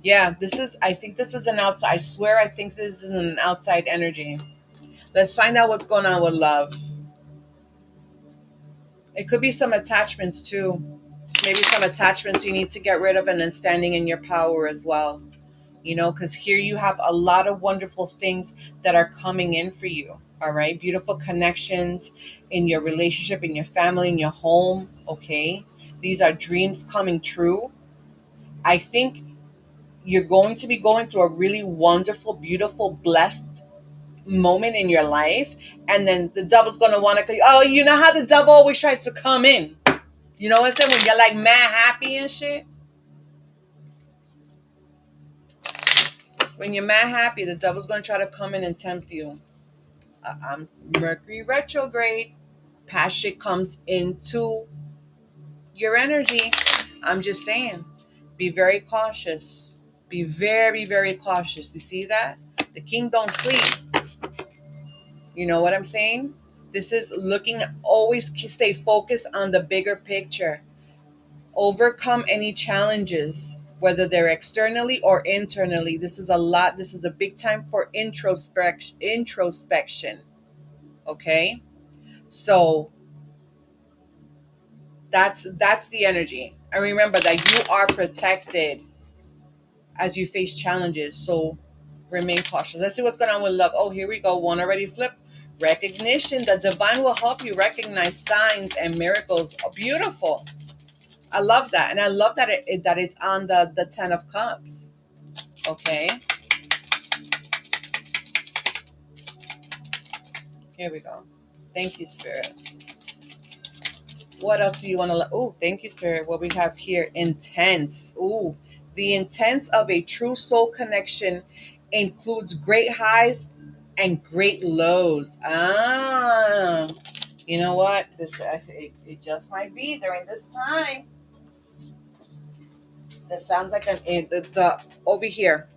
Yeah, this is, I think this is an outside, I swear I think this is an outside energy. Let's find out what's going on with love. It could be some attachments too. Maybe some attachments you need to get rid of, and then standing in your power as well. Because here you have a lot of wonderful things that are coming in for you. All right. Beautiful connections in your relationship, in your family, in your home. Okay. These are dreams coming true. I think you're going to be going through a really wonderful, beautiful, blessed moment in your life. And then the devil's going to want to, oh, you know how the devil always tries to come in. You know what I'm saying? When you're like mad happy and shit. When you're mad happy, the devil's going to try to come in and tempt you. I'm Mercury retrograde. Past shit comes into your energy. I'm just saying, be very cautious. Be very, very cautious. You see that? The king don't sleep. You know what I'm saying? This is looking, always stay focused on the bigger picture. Overcome any challenges, whether they're externally or internally. This is a lot. This is a big time for introspection. Okay? So that's the energy. And remember that you are protected as you face challenges. So remain cautious. Let's see what's going on with love. Oh, here we go. One already flipped. Recognition. The divine will help you recognize signs and miracles. Oh, beautiful. I love that. And I love that that it's on the 10 of Cups. Okay. Here we go. Thank you, Spirit. What else do you want to? Oh, thank you, Spirit. What we have here, intense. Ooh, the intent of a true soul connection includes great highs and great lows. Ah, you know what? It just might be during this time. That sounds like the over here.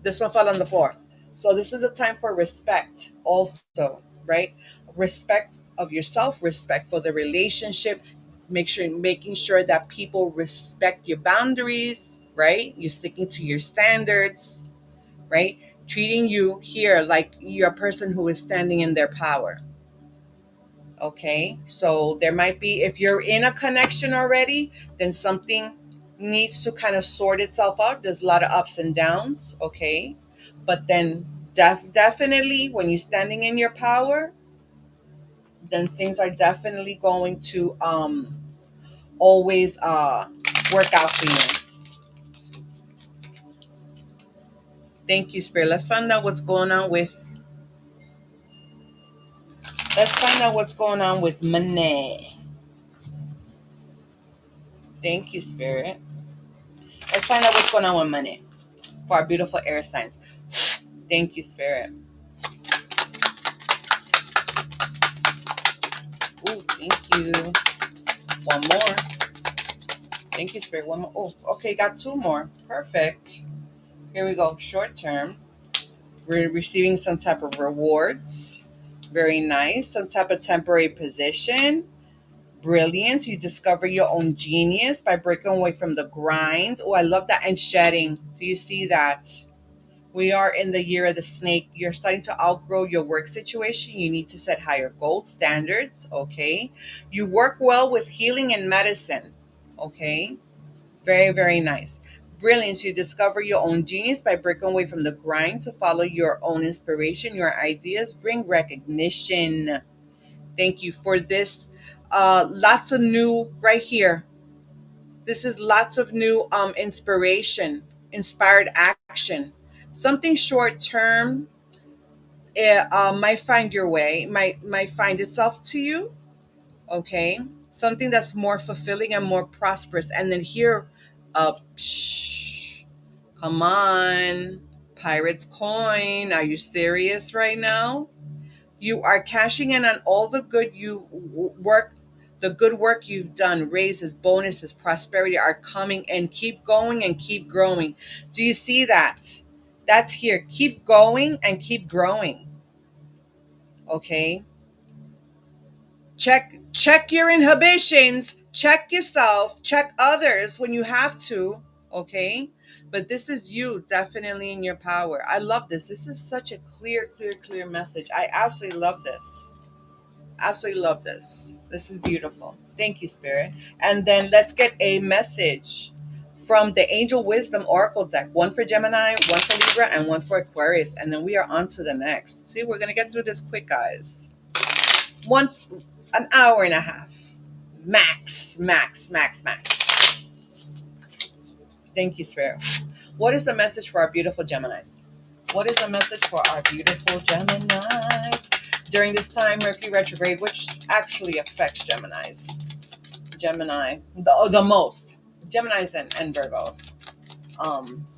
This one fell on the floor. So this is a time for respect, also, right? Respect of yourself, respect for the relationship. Making sure that people respect your boundaries, right? You're sticking to your standards, right? Treating you here like you're a person who is standing in their power. Okay, so there might be, if you're in a connection already, then something needs to kind of sort itself out. There's a lot of ups and downs. Okay, but then definitely when you're standing in your power, then things are definitely going to always work out for you. Thank you, Spirit. Let's find out what's going on with money. Thank you, Spirit. Let's find out what's going on with money for our beautiful air signs. Thank you, Spirit. Ooh, thank you. One more. Thank you, Spirit. One more. Oh, okay, got two more. Perfect. Here we go. Short term. We're receiving some type of rewards. Very nice. Some type of temporary position. Brilliance. You discover your own genius by breaking away from the grind. Oh, I love that. And shedding. Do you see that? We are in the year of the snake. You're starting to outgrow your work situation. You need to set higher goal standards. Okay. You work well with healing and medicine. Okay. Very, very nice. Brilliance. You discover your own genius by breaking away from the grind to follow your own inspiration. Your ideas bring recognition. Thank you for this. Lots of new right here. This is lots of new inspiration, inspired action. Something short term might find your way, might find itself to you. Okay, something that's more fulfilling and more prosperous. And then here, shh, come on, Pirate's Coin. Are you serious right now? You are cashing in on all the good work, the good work you've done. Raises, bonuses, prosperity are coming, and keep going and keep growing. Do you see that? That's here. Keep going and keep growing. Okay. Check your inhibitions, check yourself, check others when you have to. Okay. But this is you definitely in your power. I love this. This is such a clear message. I absolutely love this. Absolutely love this. This is beautiful. Thank you, Spirit. And then let's get a message from the Angel Wisdom Oracle deck. One for Gemini, one for Libra, and one for Aquarius. And then we are on to the next. See, we're going to get through this quick, guys. An hour and a half. Max. Thank you, Spirit. What is the message for our beautiful Geminis? What is the message for our beautiful Geminis? During this time, Mercury retrograde, which actually affects Geminis. Gemini, the most. Geminis and Virgos.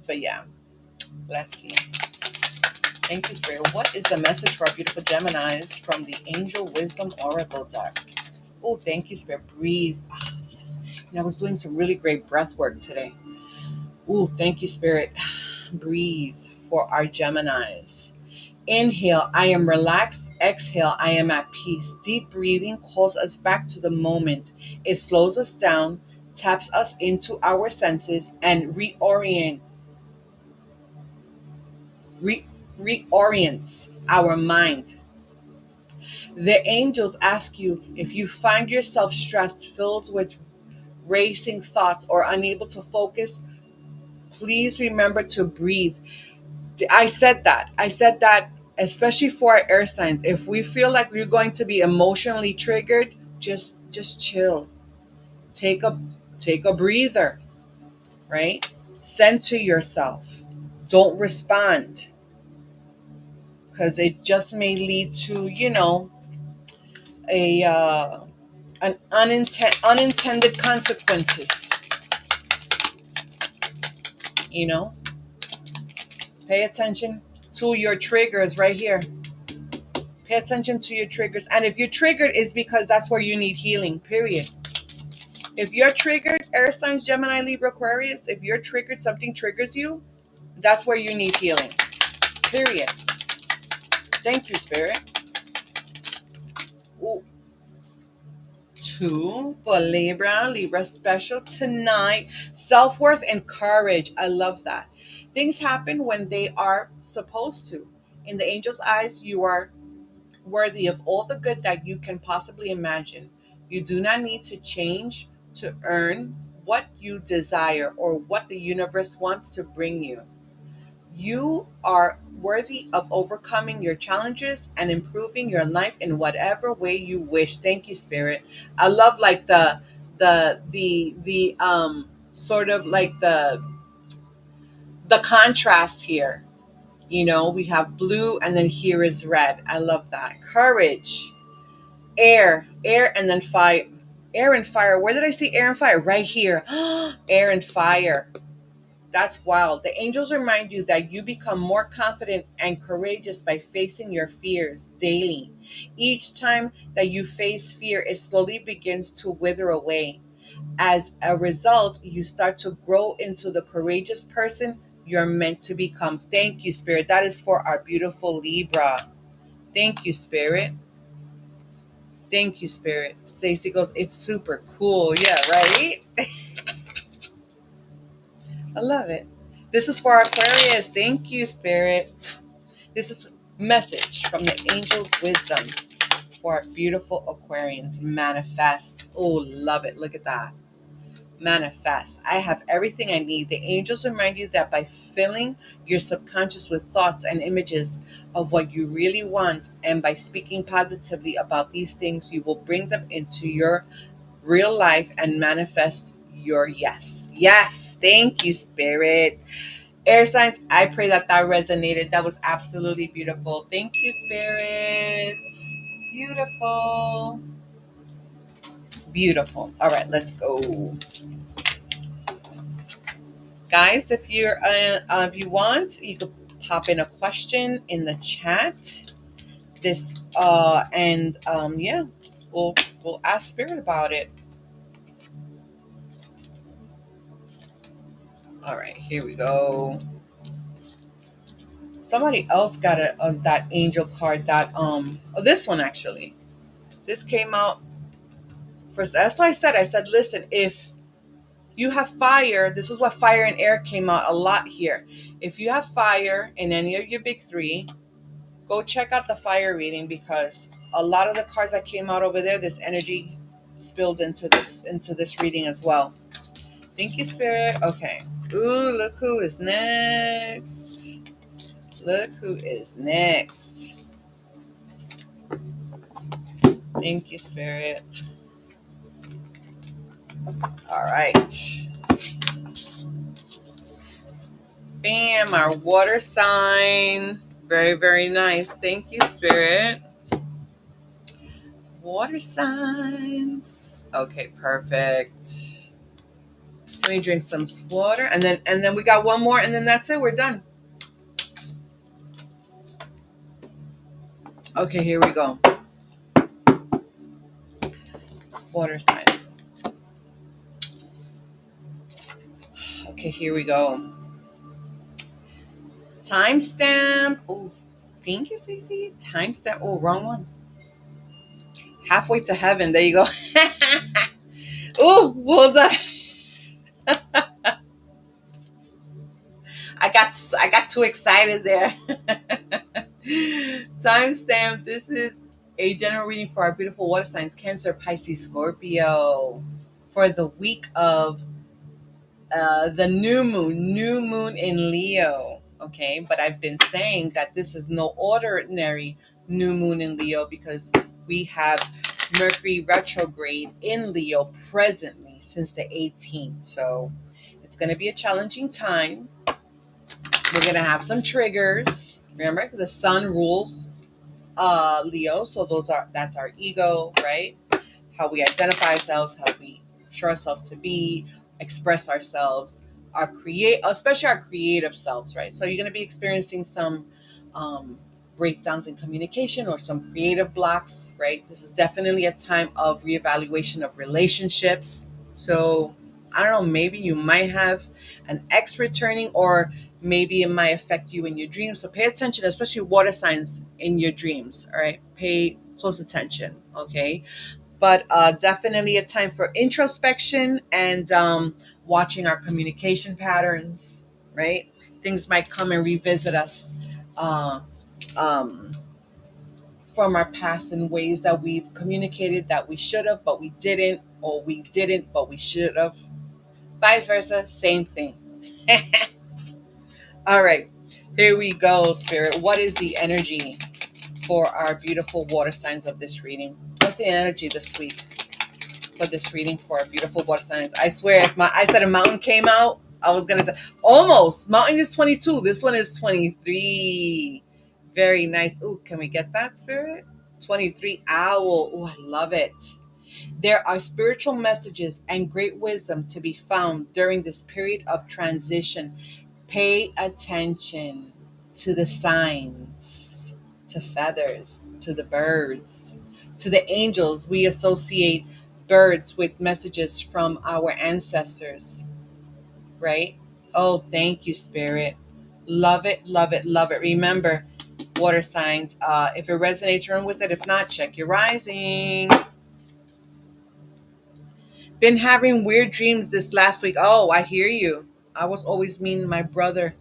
But yeah, let's see. Thank you, Spirit. What is the message for our beautiful Geminis from the Angel Wisdom Oracle deck? Oh, thank you, Spirit. Breathe. Ah, yes. I was doing some really great breath work today. Oh, thank you, Spirit. Breathe for our Geminis. Inhale, I am relaxed. Exhale, I am at peace. Deep breathing calls us back to the moment. It slows us down, taps us into our senses, and re- reorients our mind. The angels ask you, if you find yourself stressed, filled with racing thoughts, or unable to focus, please remember to breathe. I said that especially for our air signs. If we feel like we're going to be emotionally triggered, just chill. Take a breather, right? Center yourself. Don't respond, because it just may lead to, a an unintended consequences. You know, pay attention to your triggers right here. Pay attention to your triggers. And if you're triggered, it's because that's where you need healing, period. If you're triggered, air signs, Gemini, Libra, Aquarius, if you're triggered, something triggers you, that's where you need healing, period. Thank you, Spirit. Ooh. 2 for Libra special tonight. Self-worth and courage. I love that. Things happen when they are supposed to. In the angel's eyes, you are worthy of all the good that you can possibly imagine. You do not need to change to earn what you desire or what the universe wants to bring you. You are worthy of overcoming your challenges and improving your life in whatever way you wish. Thank you, Spirit. I love like the sort of like the contrast here. We have blue and then here is red. I love that. Courage, air, and then fire. Air and fire. Where did I see air and fire? Right here. Air and fire. That's wild. The angels remind you that you become more confident and courageous by facing your fears daily. Each time that you face fear, it slowly begins to wither away. As a result, you start to grow into the courageous person you're meant to become. Thank you, Spirit. That is for our beautiful Libra. Thank you, Spirit. Thank you, Spirit. Stacy goes, it's super cool. Yeah, right? I love it. This is for our Aquarius. Thank you, Spirit. This is message from the angel's wisdom for our beautiful Aquarians. Manifest. Oh, love it. Look at that. Manifest. I have everything I need. The angels remind you that by filling your subconscious with thoughts and images of what you really want, and by speaking positively about these things, you will bring them into your real life and manifest your yes. Yes. Thank you, Spirit. Air signs, I pray that that resonated. That was absolutely beautiful. Thank you, Spirit. Beautiful. Beautiful. All right, let's go. Guys, if you want, you could pop in a question in the chat. This and yeah, we'll ask Spirit about it. All right, here we go. Somebody else got that angel card that this one actually. This came out first. That's why I said listen, if you have fire, this is what fire and air came out a lot here. If you have fire in any of your big three, go check out the fire reading, because a lot of the cards that came out over there, this energy spilled into this reading as well. Thank you, Spirit. Okay. Ooh, look who is next. Look who is next. Thank you, Spirit. All right. Bam, our water sign. Very, very nice. Thank you, Spirit. Water signs. Okay, perfect. Let me drink some water, and then we got one more, and then that's it. We're done. Okay, here we go. Water signs. Okay, here we go. Timestamp. Oh, thank you, Cece. Timestamp. Oh, wrong one. Halfway to heaven. There you go. Oh, well done. I got too excited there. Timestamp. This is a general reading for our beautiful water signs: Cancer, Pisces, Scorpio, for the week of the new moon in Leo. Okay, but I've been saying that this is no ordinary new moon in Leo, because we have Mercury retrograde in Leo presently since the 18th. So it's going to be a challenging time. We're going to have some triggers. Remember, the sun rules Leo, so that's our ego, right? How we identify ourselves, how we show ourselves to be, express ourselves, especially our creative selves, right? So you're going to be experiencing some breakdowns in communication or some creative blocks, right? This is definitely a time of reevaluation of relationships. So I don't know, maybe you might have an ex returning, or maybe it might affect you in your dreams. So pay attention, especially water signs in your dreams. All right, pay close attention. Okay, but definitely a time for introspection and watching our communication patterns. Right, things might come and revisit us uh, um, from our past in ways that we've communicated that we should have, but we didn't, or we didn't, but we should have. Vice versa, same thing. All right, here we go, Spirit. What is the energy for our beautiful water signs of this reading? What's the energy this week for this reading for our beautiful water signs? I swear, if I said a mountain came out, I was going to almost. Mountain is 22. This one is 23. Very nice. Ooh, can we get that, Spirit? 23 owl. Ooh, I love it. There are spiritual messages and great wisdom to be found during this period of transition. Pay attention to the signs, to feathers, to the birds, to the angels. We associate birds with messages from our ancestors, right? Oh, thank you, Spirit. Love it, love it, love it. Remember, water signs, if it resonates, run with it. If not, check your rising. Been having weird dreams this last week. Oh, I hear you. I was always mean. My brother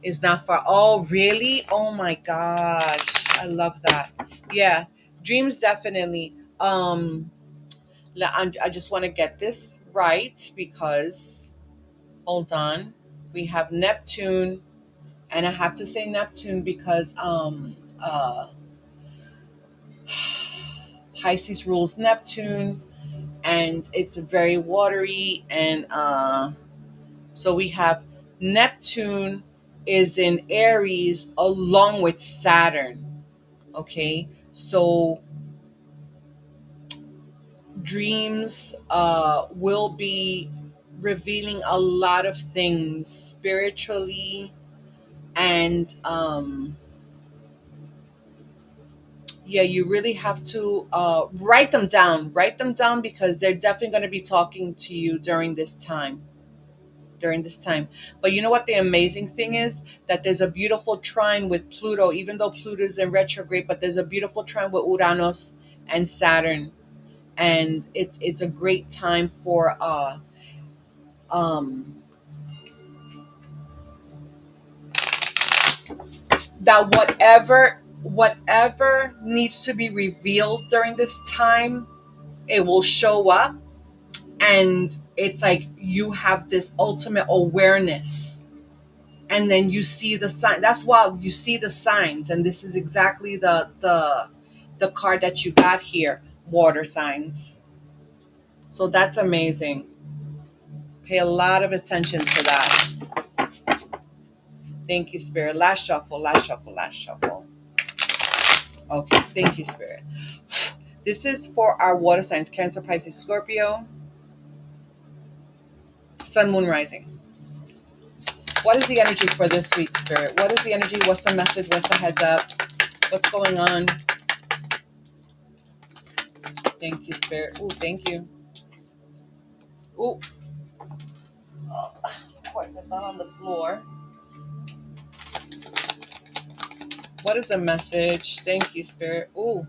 is not far. Oh, really? Oh my gosh. I love that. Yeah. Dreams definitely. I just want to get this right, because hold on. We have Neptune, and I have to say Neptune because Pisces rules Neptune, and it's very watery, and so we have Neptune is in Aries along with Saturn. Okay, so dreams will be revealing a lot of things spiritually, and yeah, you really have to write them down, because they're definitely going to be talking to you during this time. But you know what the amazing thing is? That there's a beautiful trine with Pluto, even though Pluto's in retrograde, but there's a beautiful trine with Uranus and Saturn. And it's a great time for um that whatever needs to be revealed during this time, it will show up. And it's like you have this ultimate awareness, and then you see the sign. That's why you see the signs, and this is exactly the card that you got here, water signs. So that's amazing. Pay a lot of attention to that. Thank you, Spirit. Last shuffle, last shuffle, last shuffle. Okay, thank you, Spirit. This is for our water signs: Cancer, Pisces, Scorpio, Sun, Moon, Rising. What is the energy for this week, Spirit? What is the energy? What's the message? What's the heads up? What's going on? Thank you, Spirit. Oh, thank you. Oh, of course, I fell on the floor. What is the message? Thank you, Spirit. Oh,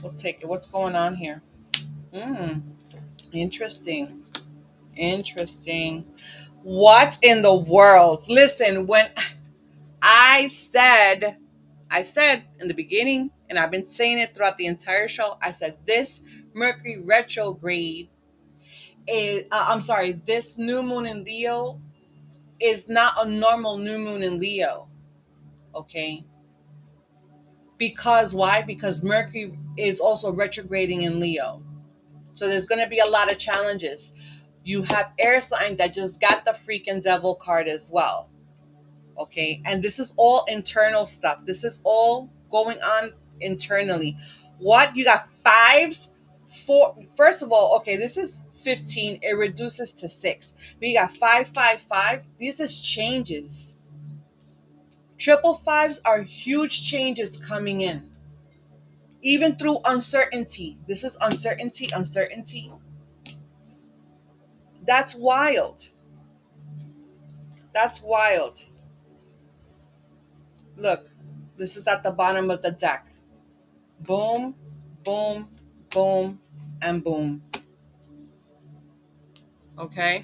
we'll take it. What's going on here? Hmm. Interesting. Interesting. What in the world? Listen, when I said, I said in the beginning, and I've been saying it throughout the entire show, I said this Mercury retrograde is, I'm sorry, this new moon in Leo is not a normal new moon in Leo. Okay. Because why? Because Mercury is also retrograding in Leo. So there's going to be a lot of challenges. You have air sign that just got the freaking devil card as well. Okay. And this is all internal stuff. This is all going on internally. What? You got fives? Four. First of all, okay, this is 15. It reduces to 6. But you got 555. These is changes. Triple fives are huge changes coming in. Even through uncertainty. This is uncertainty, uncertainty. That's wild. That's wild. Look, this is at the bottom of the deck. Boom, boom, boom, and boom. Okay?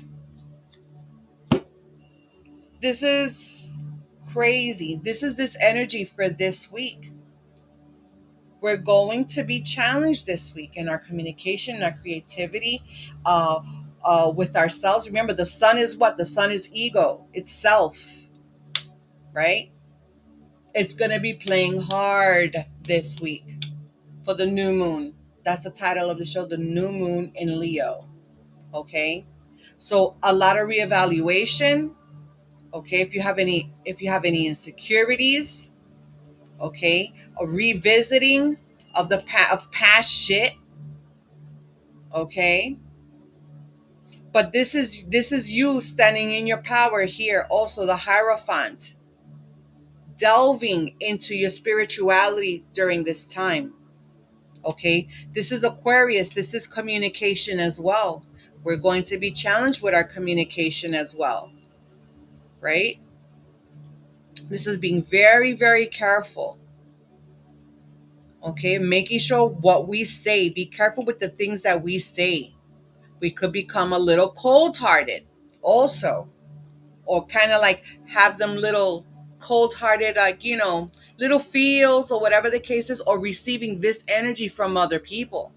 This is crazy. This is this energy for this week. We're going to be challenged this week in our communication, our creativity, with ourselves. Remember, the sun is what? The sun is ego, itself, right? It's going to be playing hard this week for the new moon. That's the title of the show, The New Moon in Leo. Okay? So a lot of reevaluation. Okay, if you have any insecurities, okay, a revisiting of of past shit, okay? But this is you standing in your power here. Also the Hierophant, delving into your spirituality during this time. Okay, this is Aquarius. This is communication as well. We're going to be challenged with our communication as well, right? This is being very, very careful. Okay, making sure what we say, be careful with the things that we say. We could become a little cold hearted also, or kind of like have them little cold hearted, like, little feels or whatever the case is, or receiving this energy from other people.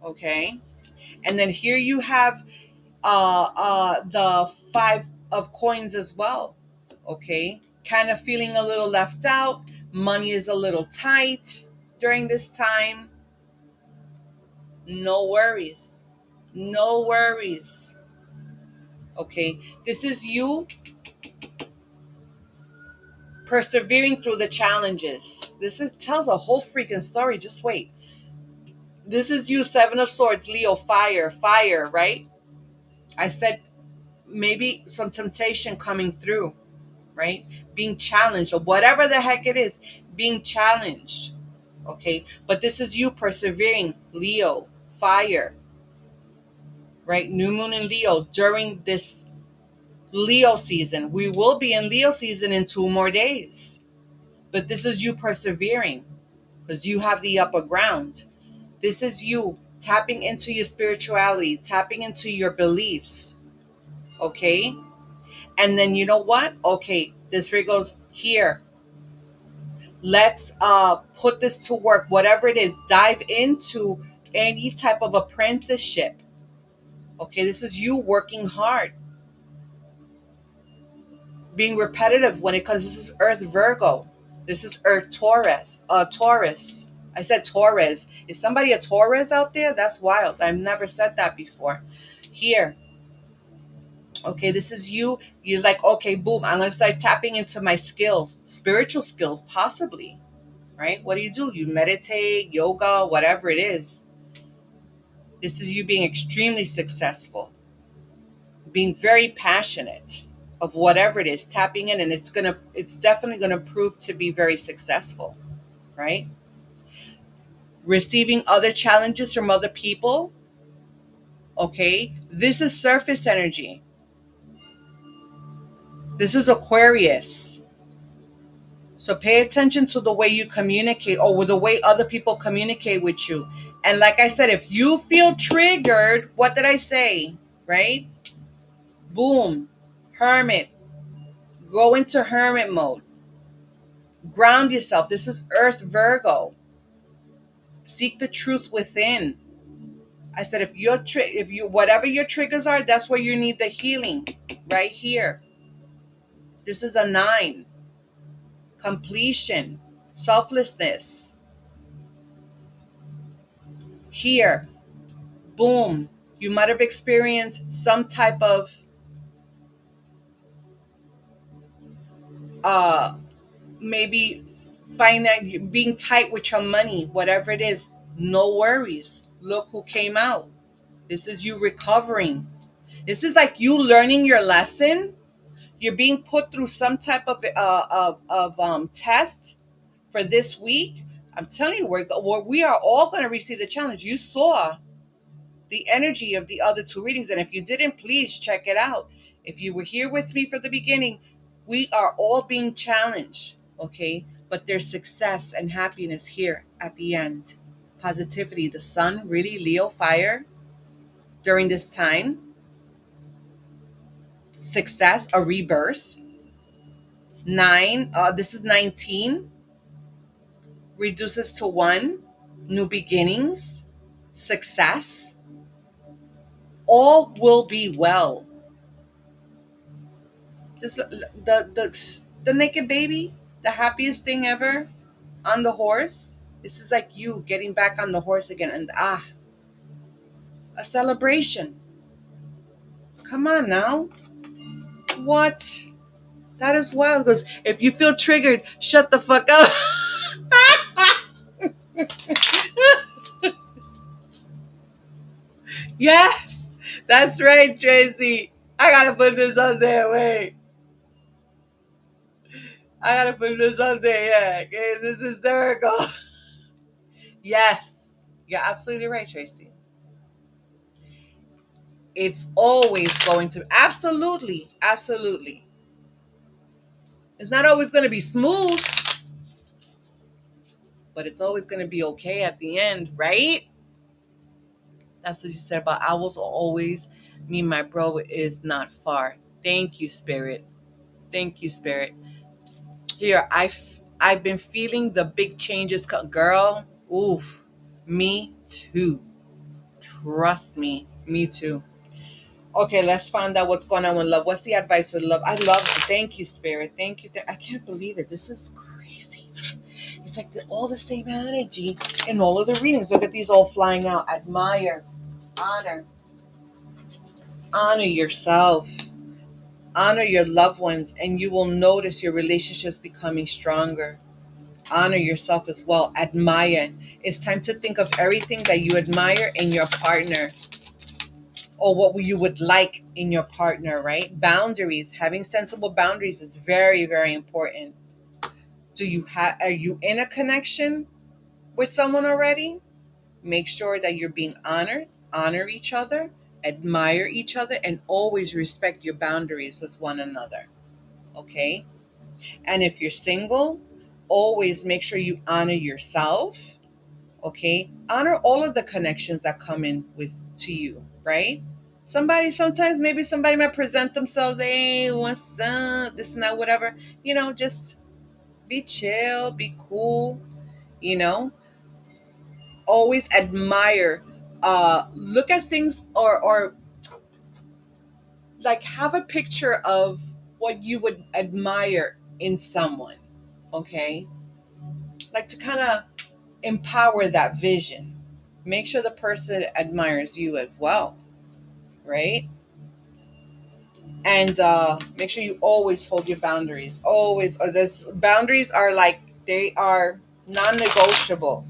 Okay. And then here you have the 5 of coins as well. Okay, kind of feeling a little left out. Money is a little tight during this time. No worries. No worries. Okay, this is you persevering through the challenges. Tells a whole freaking story. Just wait. This is you, Seven of Swords, Leo, fire, right? I said maybe some temptation coming through, right? Being challenged or whatever the heck it is, being challenged. Okay, but this is you persevering, Leo, fire, right? New moon in Leo during this Leo season. We will be in Leo season in 2 more days, but this is you persevering because you have the upper ground. This is you tapping into your spirituality, tapping into your beliefs. Okay, and then you know what? Okay, this ring goes here. Let's put this to work. Whatever it is, dive into any type of apprenticeship. Okay, this is you working hard, being repetitive when it comes. This is Earth Virgo. This is Earth Taurus. Taurus. I said Taurus. Is somebody a Taurus out there? That's wild. I've never said that before. Here. Okay, this is you. You're like, okay, boom, I'm going to start tapping into my skills, spiritual skills, possibly, right? What do? You meditate, yoga, whatever it is. This is you being extremely successful, being very passionate of whatever it is, tapping in, and it's definitely gonna prove to be very successful, right? Receiving other challenges from other people. Okay, this is surface energy. This is Aquarius. So pay attention to the way you communicate or with the way other people communicate with you. And like I said, if you feel triggered, what did I say? Right? Boom. Hermit. Go into hermit mode. Ground yourself. This is Earth Virgo. Seek the truth within. I said if you whatever your triggers are, that's where you need the healing. Right here. This is a 9. Completion. Selflessness. Here. Boom. You might have experienced some type of uh maybe being tight with your money, whatever it is. No worries. Look who came out. This is you recovering. This is like you learning your lesson. You're being put through some type of test for this week. I'm telling you, we are all going to receive the challenge. You saw the energy of the other 2 readings, and if you didn't, please check it out. If you were here with me for the beginning, we are all being challenged, okay? But there's success and happiness here at the end. Positivity, the sun, really, Leo fire during this time. Success, a rebirth. 9, this is 19, reduces to 1, new beginnings, success. All will be well. This the naked baby, the happiest thing ever on the horse. This is like you getting back on the horse again, and a celebration. Come on now. What? That is wild. Because if you feel triggered, shut the fuck up. Yes, that's right, Tracy. I gotta put this on there. Wait, I gotta put this on there. Yeah, okay, this is hysterical. Yes, you're absolutely right, Tracy. It's always going to absolutely. It's not always going to be smooth, but it's always going to be okay at the end, right? That's what you said about owls always. Me, my bro is not far. Thank you, Spirit. Thank you, Spirit. Here, I've been feeling the big changes, girl. Oof, me too. Trust me, me too. Okay, let's find out what's going on with love. What's the advice with love? I love it. Thank you, Spirit. Thank you. I can't believe it. This is crazy. It's like all the same energy in all of the readings. Look at these all flying out. Admire, honor, Honor yourself, honor your loved ones, and you will notice your relationships becoming stronger. Honor yourself as well. Admire. It's time to think of everything that you admire in your partner, or what you would like in your partner, right? Boundaries. Having sensible boundaries is very, very important. Are you in a connection with someone already? Make sure that you're being honored, honor each other, admire each other, and always respect your boundaries with one another. Okay? And if you're single, always make sure you honor yourself. Okay? Honor all of the connections that come in with to you, right? Sometimes maybe somebody might present themselves, hey, what's up? This and that, whatever. Just be chill, be cool, you know? Always admire, look at things, or like have a picture of what you would admire in someone. Okay, like to kind of empower that vision. Make sure the person admires you as well, right? And make sure you always hold your boundaries, always. Or this boundaries are like, they are non-negotiable.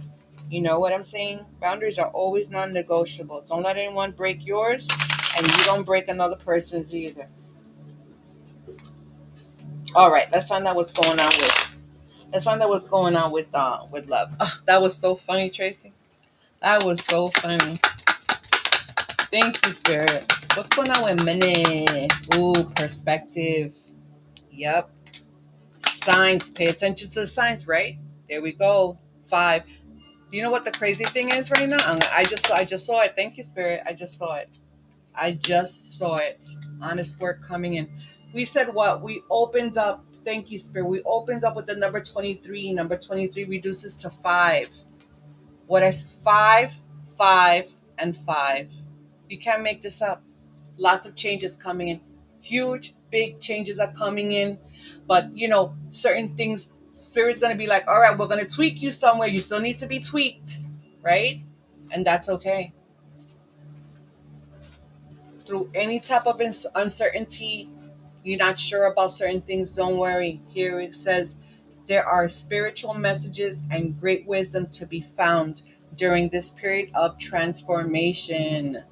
You know what I'm saying? Boundaries are always non-negotiable. Don't let anyone break yours, and you don't break another person's either. All right, let's find out what's going on with. Let's find out what's going on with love. That was so funny, Tracy. That was so funny. Thank you, Spirit. What's going on with money? Ooh, perspective. Yep. Signs. Pay attention to the signs, right? There we go. 5. You know what the crazy thing is right now? I just saw it. Thank you, Spirit. I just saw it. I just saw it. Honest work coming in. We said what? We opened up. Thank you, Spirit. We opened up with the number 23. Number 23 reduces to 5. What is 5, 5, and 5? You can't make this up. Lots of changes coming in. Huge, big changes are coming in. But, certain things, Spirit's going to be like, all right, we're going to tweak you somewhere. You still need to be tweaked, right? And that's okay. Through any type of uncertainty, you're not sure about certain things, don't worry. Here it says there are spiritual messages and great wisdom to be found during this period of transformation.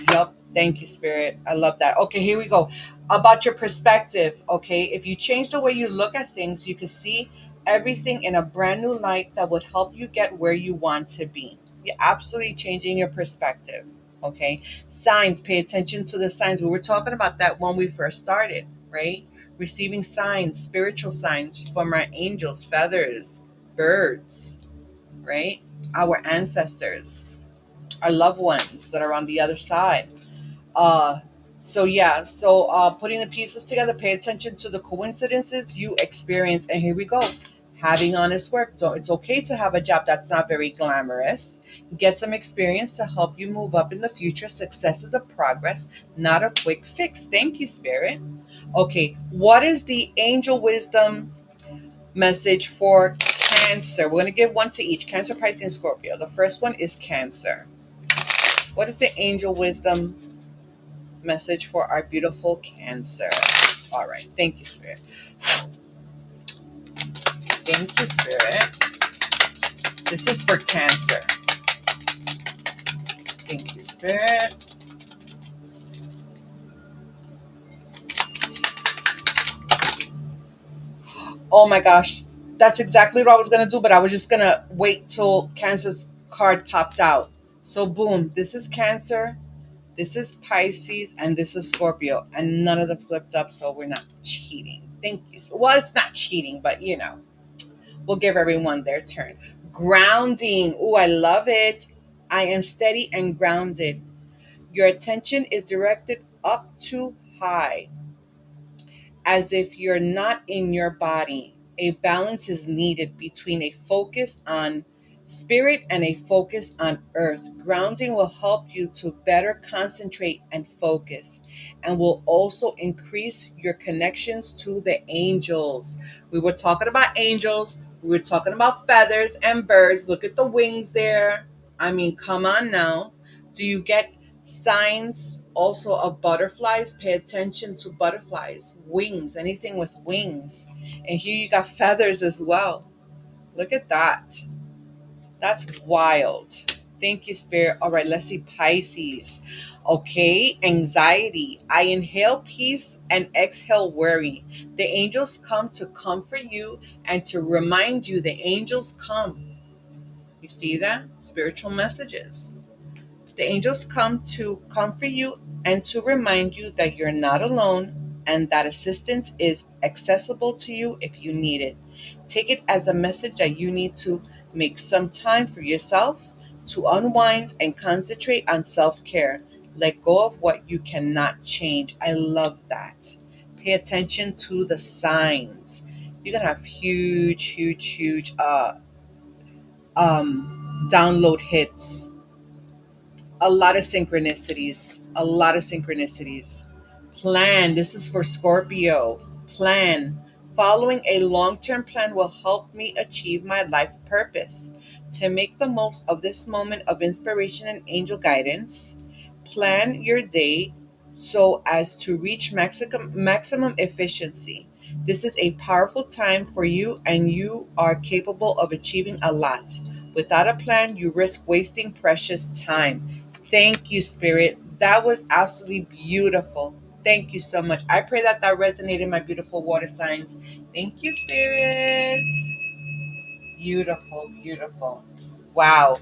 Yup. Thank you, Spirit. I love that. Okay, here we go. About your perspective. Okay, if you change the way you look at things, you can see everything in a brand new light that would help you get where you want to be. You're absolutely changing your perspective. Okay, signs. Pay attention to the signs. We were talking about that when we first started, right? Receiving signs, spiritual signs from our angels, feathers, birds, right? Our ancestors, our loved ones that are on the other side. uh putting the pieces together, pay attention to the coincidences you experience. And here we go. Having honest work. So it's okay to have a job that's not very glamorous. Get some experience to help you move up in the future. Success is a progress, not a quick fix. Thank you, Spirit. Okay, what is the angel wisdom message for Cancer? We're going to give one to each: Cancer, Pisces, and Scorpio. The first one is Cancer. What is the angel wisdom message for our beautiful Cancer? All right. Thank you, Spirit. Thank you, Spirit. This is for Cancer. Thank you, Spirit. Oh my gosh. That's exactly what I was going to do, but I was just going to wait till Cancer's card popped out. So, boom. This is Cancer. This is Pisces, and this is Scorpio, and none of them flipped up, so we're not cheating. Thank you. Well, it's not cheating, but we'll give everyone their turn. Grounding. Oh, I love it. I am steady and grounded. Your attention is directed up too high, as if you're not in your body. A balance is needed between a focus on spirit and a focus on earth. Grounding will help you to better concentrate and focus, and will also increase your connections to the angels. We were talking about angels, we were talking about feathers and birds. Look at the wings there. I mean, come on now. Do you get Signs also of butterflies. Pay attention to butterflies, wings, anything with wings. And here you got feathers as well. Look at that. That's wild. Thank you, Spirit. All right, let's see Pisces. Okay, anxiety. I inhale peace and exhale worry. The angels come to comfort you and to remind you the angels come. You see that? Spiritual messages. The angels come to comfort you and to remind you that you're not alone and that assistance is accessible to you if you need it. Take it as a message that you need to make some time for yourself to unwind and concentrate on self care. Let go of what you cannot change. I love that. Pay attention to the signs. You're going to have huge download hits, a lot of synchronicities, a lot of synchronicities. Plan. This is for Scorpio. Plan. Following a long term plan will help me achieve my life purpose. To make the most of this moment of inspiration and angel guidance, plan your day so as to reach maximum efficiency. This is a powerful time for you, and you are capable of achieving a lot. Without a plan, you risk wasting precious time. Thank you, Spirit. That was absolutely beautiful. Thank you so much. I pray that that resonated, my beautiful water signs. Thank you, Spirit. Beautiful, beautiful. Wow.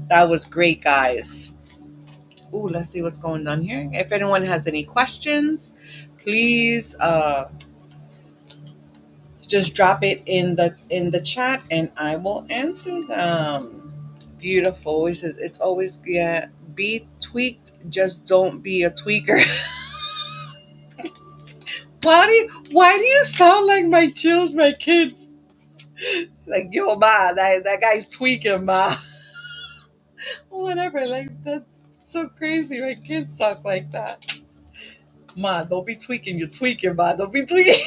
That was great, guys. Ooh, let's see what's going on here. If anyone has any questions, please just drop it in the chat and I will answer them. Beautiful. It's always, yeah, be tweaked, just don't be a tweaker. Why do you sound like my kids? Like, yo, ma, that guy's tweaking, ma. Whatever. Like, that's so crazy. My kids talk like that. Ma, don't be tweaking. You're tweaking, ma. Don't be tweaking.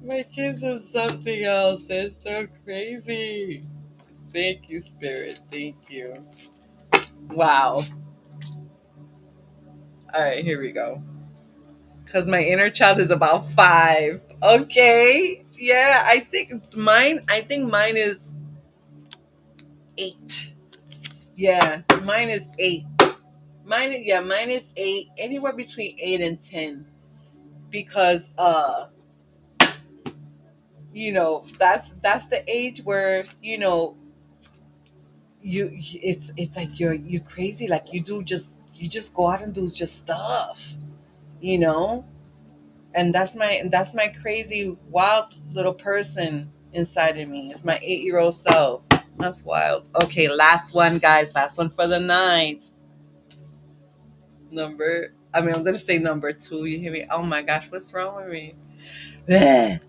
My kids are something else. They're so crazy. Thank you, Spirit. Thank you. Wow. All right, here we go. Because my inner child is about 5. Okay. Yeah, I think mine is 8. Yeah, mine is 8. Mine is 8, anywhere between 8 and 10. Because that's the age where, it's like you're crazy, like you just go out and do just stuff, you know? And that's my crazy wild little person inside of me. It's my 8-year-old self. That's wild. Okay, last one, guys. Last one for the night. I'm gonna say number 2. You hear me? Oh my gosh, what's wrong with me? Bleh.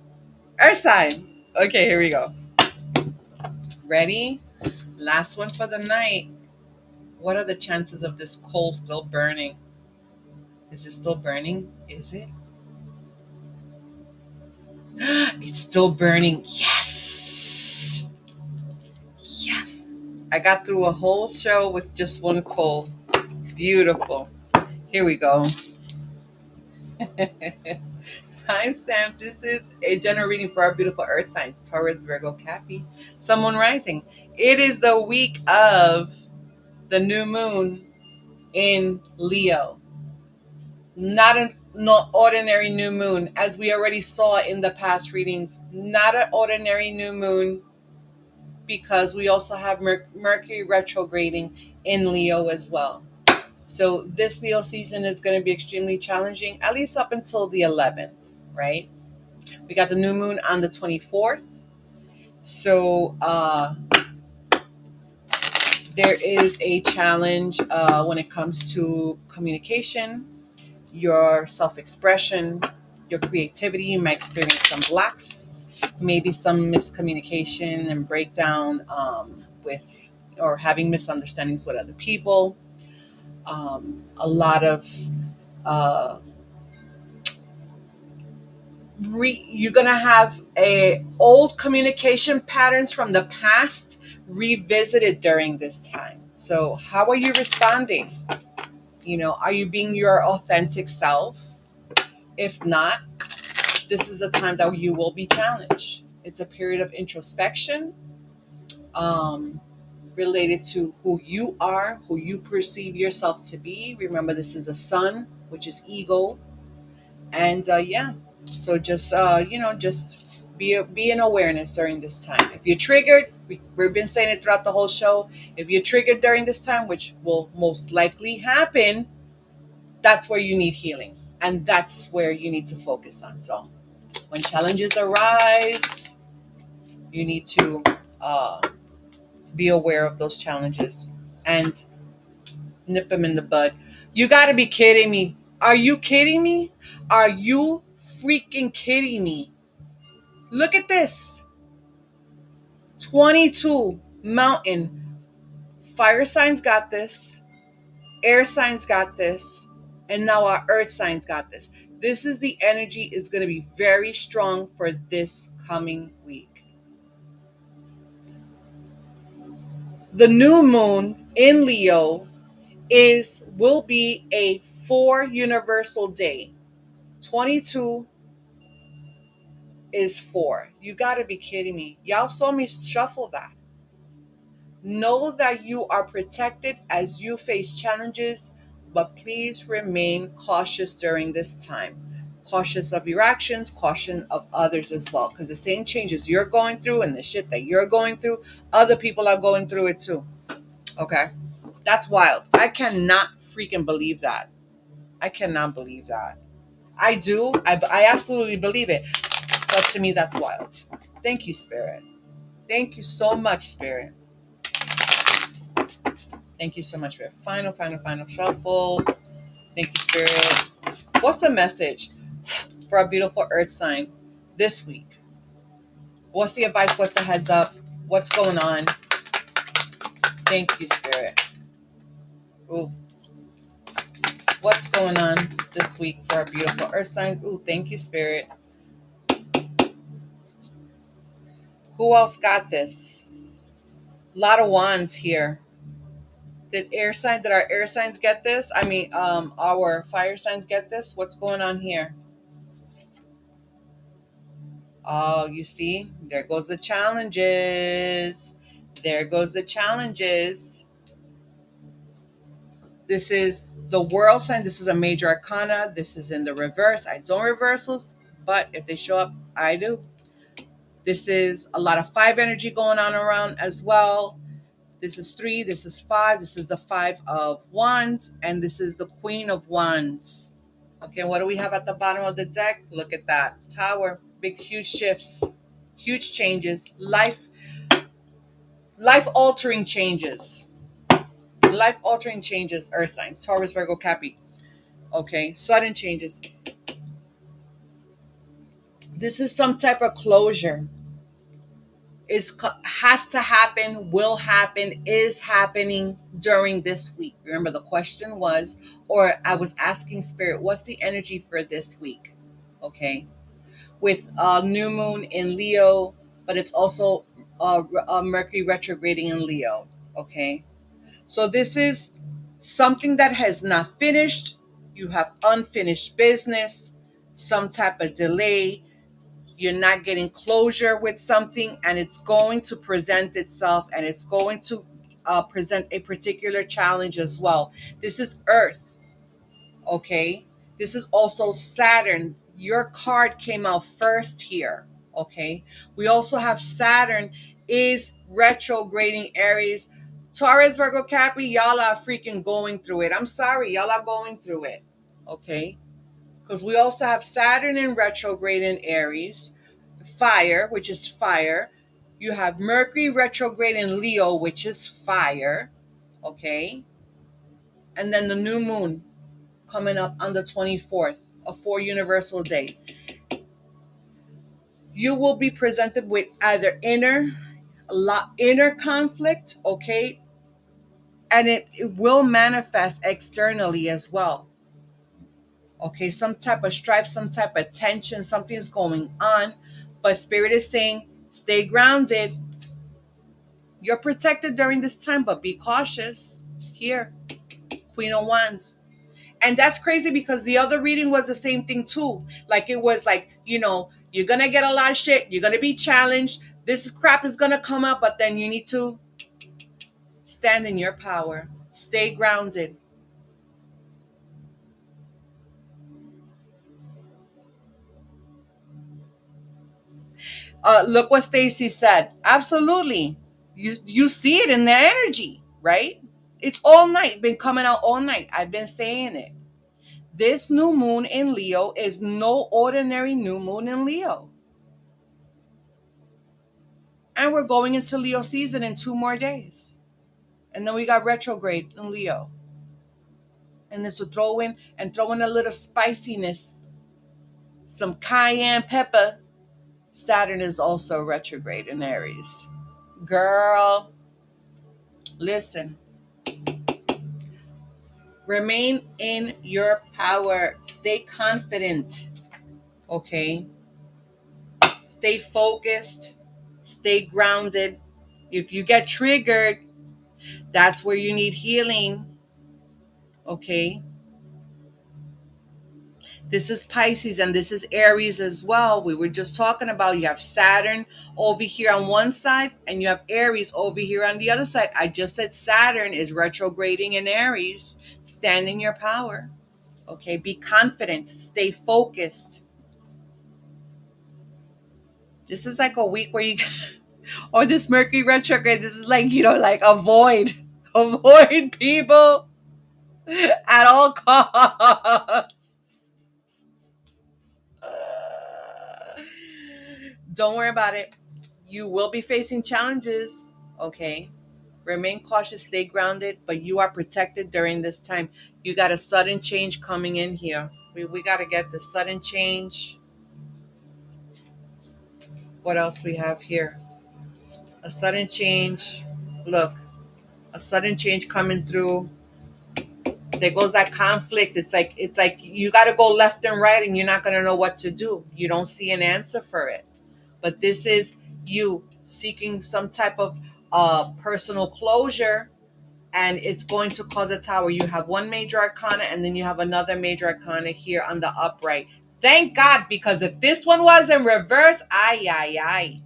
Earth sign. Okay, here we go. Ready? Last one for the night. What are the chances of this coal still burning? Is it still burning? Is it? It's still burning. Yes. Yes. I got through a whole show with just one coal. Beautiful. Here we go. Timestamp. This is a general reading for our beautiful earth signs: Taurus, Virgo, Cappy, Sun, Moon, Rising. It is the week of the new moon in Leo. Not an no ordinary new moon, as we already saw in the past readings. Not an ordinary new moon, because we also have Mercury retrograding in Leo as well. So this Leo season is going to be extremely challenging, at least up until the 11th, right? We got the new moon on the 24th. So there is a challenge when it comes to communication, your self-expression, your creativity. You might experience some blocks, maybe some miscommunication and breakdown with or having misunderstandings with other people. A lot of you're gonna have a old communication patterns from the past revisit it during this time. So, how are you responding? Are you being your authentic self? If not, this is a time that you will be challenged. It's a period of introspection, um, related to who you are, who you perceive yourself to be. Remember, this is a sun, which is ego, and yeah. So just just be in awareness during this time. If you're triggered, we've been saying it throughout the whole show. If you're triggered during this time, which will most likely happen, that's where you need healing, and that's where you need to focus on. So when challenges arise, you need to uh, be aware of those challenges and nip them in the bud. You got to be kidding me. Are you kidding me? Are you freaking kidding me? Look at this. 22 mountain. Fire signs got this. Air signs got this. And now our earth signs got this. This is the energy is going to be very strong for this coming week. The new moon in Leo will be a 4 universal day. 22 is 4. You got to be kidding me. Y'all saw me shuffle that. Know that you are protected as you face challenges, but please remain cautious during this time. Cautious of your actions, caution of others as well. Because the same changes you're going through and the shit that you're going through, other people are going through it too. Okay? That's wild. I cannot freaking believe that. I cannot believe that. I do. I absolutely believe it. But to me, that's wild. Thank you, Spirit. Thank you so much, Spirit. Thank you so much, Spirit. Final shuffle. Thank you, Spirit. What's the message for a beautiful Earth sign this week? What's the advice? What's the heads up? What's going on? Thank you, Spirit. Ooh. What's going on this week for a beautiful Earth sign? Ooh, thank you, Spirit. Who else got this? A lot of wands here. Did our air signs get this? I mean, our fire signs get this? What's going on here? Oh, you see, there goes the challenges. There goes the challenges. This is the world sign. This is a major arcana. This is in the reverse. I don't reversals, but if they show up, I do. This is a lot of 5 energy going on around as well. This is 3. This is 5. This is the 5 of wands. And this is the Queen of Wands. Okay, what do we have at the bottom of the deck? Look at that. Tower. Big, huge shifts. Huge changes. Life-altering changes. Life-altering changes. Earth signs. Taurus, Virgo, Cappy. Okay, sudden changes. This is some type of closure. Has to happen, will happen, is happening during this week. Remember, the question was, or I was asking Spirit, what's the energy for this week? Okay, with new moon in Leo, but it's also Mercury retrograding in Leo. Okay, so this is something that has not finished. You have unfinished business, some type of delay. You're not getting closure with something, and it's going to present itself, and it's going to present a particular challenge as well. This is Earth. Okay, this is also Saturn. Your card came out first here. Okay, we also have Saturn is retrograding Aries. Taurus, Virgo, Capri, y'all are freaking going through it. I'm sorry, y'all are going through it. Okay, because we also have Saturn in retrograde in Aries, fire, which is fire. You have Mercury retrograde in Leo, which is fire. Okay, and then the new moon coming up on the 24th, a 4 universal day. You will be presented with either inner conflict, okay, and it will manifest externally as well. Okay, some type of strife, some type of tension, something's going on, but Spirit is saying stay grounded. You're protected during this time, but be cautious. Here, Queen of Wands. And that's crazy because the other reading was the same thing too. Like it was like, you're going to get a lot of shit. You're going to be challenged. This crap is going to come up, but then you need to stand in your power. Stay grounded. Look what Stacy said. Absolutely. You see it in the energy, right? It's all night, been coming out all night. I've been saying it. This new moon in Leo is no ordinary new moon in Leo. And we're going into Leo season in 2 more days. And then we got retrograde in Leo. And this will throw in a little spiciness, some cayenne pepper. Saturn is also retrograde in Aries. Girl, listen. Remain in your power. Stay confident. Okay? Stay focused. Stay grounded. If you get triggered, that's where you need healing. Okay? This is Pisces and this is Aries as well. We were just talking about you have Saturn over here on one side and you have Aries over here on the other side. I just said Saturn is retrograding in Aries. Stand in your power. Okay, be confident. Stay focused. This is like a week where you, or this Mercury retrograde, this is like, like avoid people at all costs. Don't worry about it. You will be facing challenges, okay? Remain cautious, stay grounded, but you are protected during this time. You got a sudden change coming in here. We got to get the sudden change. What else we have here? A sudden change. Look, a sudden change coming through. There goes that conflict. It's like you got to go left and right and you're not going to know what to do. You don't see an answer for it. But this is you seeking some type of personal closure, and it's going to cause a tower. You have one major arcana and then you have another major arcana here on the upright. Thank God, because if this one was in reverse, ay, ay, ay.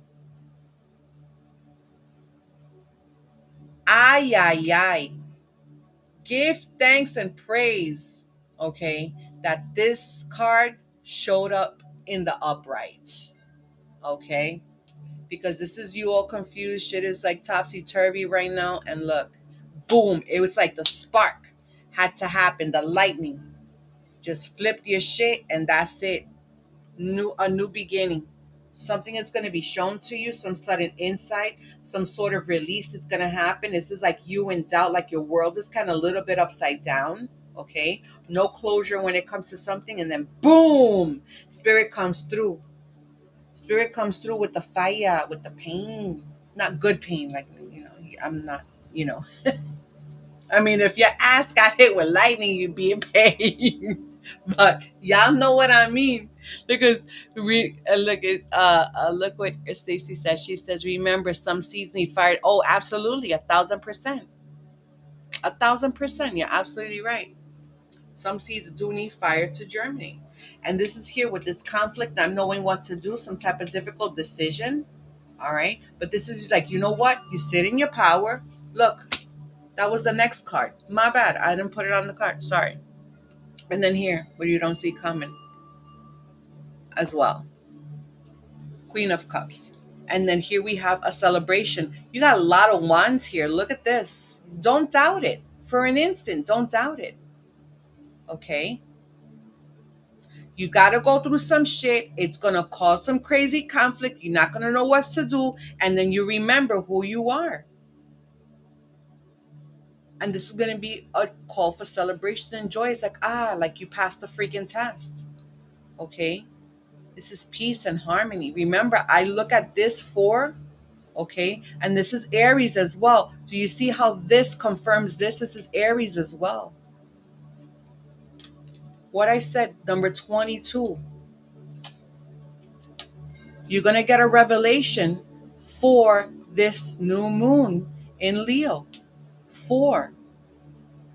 Ay, ay, ay. Give thanks and praise, okay, that this card showed up in the upright, okay? Because this is you all confused. Shit is like topsy-turvy right now. And look, boom, it was like the spark had to happen. The lightning just flipped your shit and that's it. A new beginning. Something is going to be shown to you, some sudden insight, some sort of release is going to happen. This is like you in doubt, like your world is kind of a little bit upside down. Okay, no closure when it comes to something, and then boom, spirit comes through. Spirit comes through with the fire, with the pain. Not good pain, like, I'm not, you know. I mean, if your ass got hit with lightning, you'd be in pain. But y'all know what I mean. Because look what Stacy says. She says, remember, some seeds need fire. Oh, absolutely, 1,000%. 1,000%. You're absolutely right. Some seeds do need fire to germinate. And this is here with this conflict, not knowing what to do, some type of difficult decision. All right. But this is like, you know what? You sit in your power. Look, that was the next card. My bad. I didn't put it on the card. Sorry. And then here, where you don't see coming as well. Queen of Cups. And then here we have a celebration. You got a lot of wands here. Look at this. Don't doubt it for an instant. Don't doubt it. Okay. You got to go through some shit. It's going to cause some crazy conflict. You're not going to know what to do. And then you remember who you are. And this is going to be a call for celebration and joy. It's like you passed the freaking test. Okay. This is peace and harmony. Remember, I look at this for, okay, and this is Aries as well. Do you see how this confirms this? This is Aries as well. What I said, number 22. You're going to get a revelation for this new moon in Leo. 4.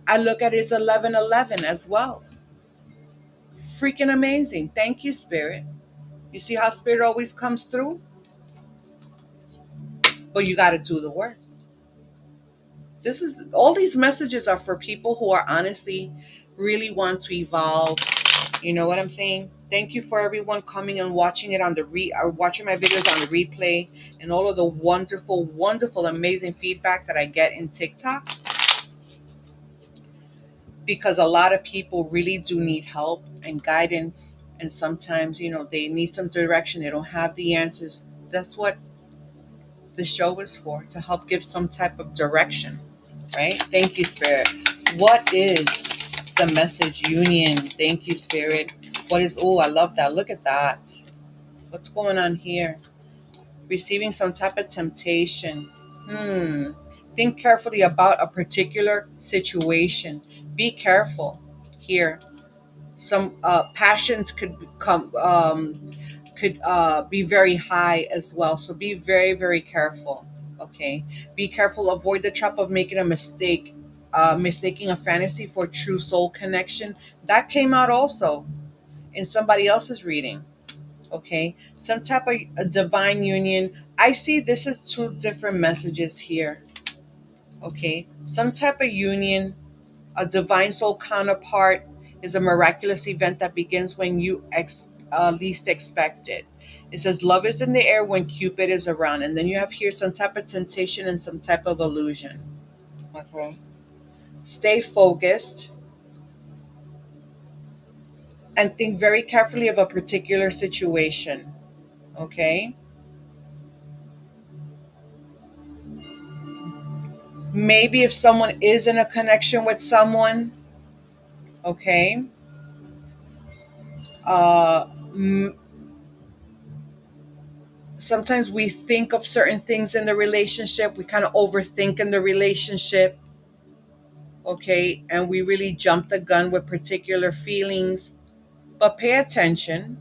I look at it as 1111 as well. Freaking amazing. Thank you, Spirit. You see how Spirit always comes through? But you got to do the work. This is all these messages are for people who are honestly really want to evolve. You know what I'm saying? Thank you for everyone coming and watching it on the or watching my videos on the replay, and all of the wonderful, wonderful, amazing feedback that I get in TikTok. Because a lot of people really do need help and guidance, and sometimes, they need some direction. They don't have the answers. That's what the show is for, to help give some type of direction, right? Thank you, Spirit. What is the message, union? Thank you, Spirit. What is, oh, I love that. Look at that. What's going on here? Receiving some type of temptation. Think carefully about a particular situation. Be careful here. Some passions could become could be very high as well. So be very, very careful. Okay. Be careful. Avoid the trap of making a mistake, mistaking a fantasy for true soul connection. That came out also in somebody else's reading. Okay. Some type of a divine union. I see this is two different messages here. Okay. Some type of union, a divine soul counterpart, is a miraculous event that begins when you least expect it. It says love is in the air when Cupid is around. And then you have here some type of temptation and some type of illusion. Okay. Stay focused and think very carefully of a particular situation. Okay. Maybe if someone is in a connection with someone, okay, uh, sometimes we think of certain things in the relationship. We kind of overthink in the relationship, okay, and we really jump the gun with particular feelings. But pay attention,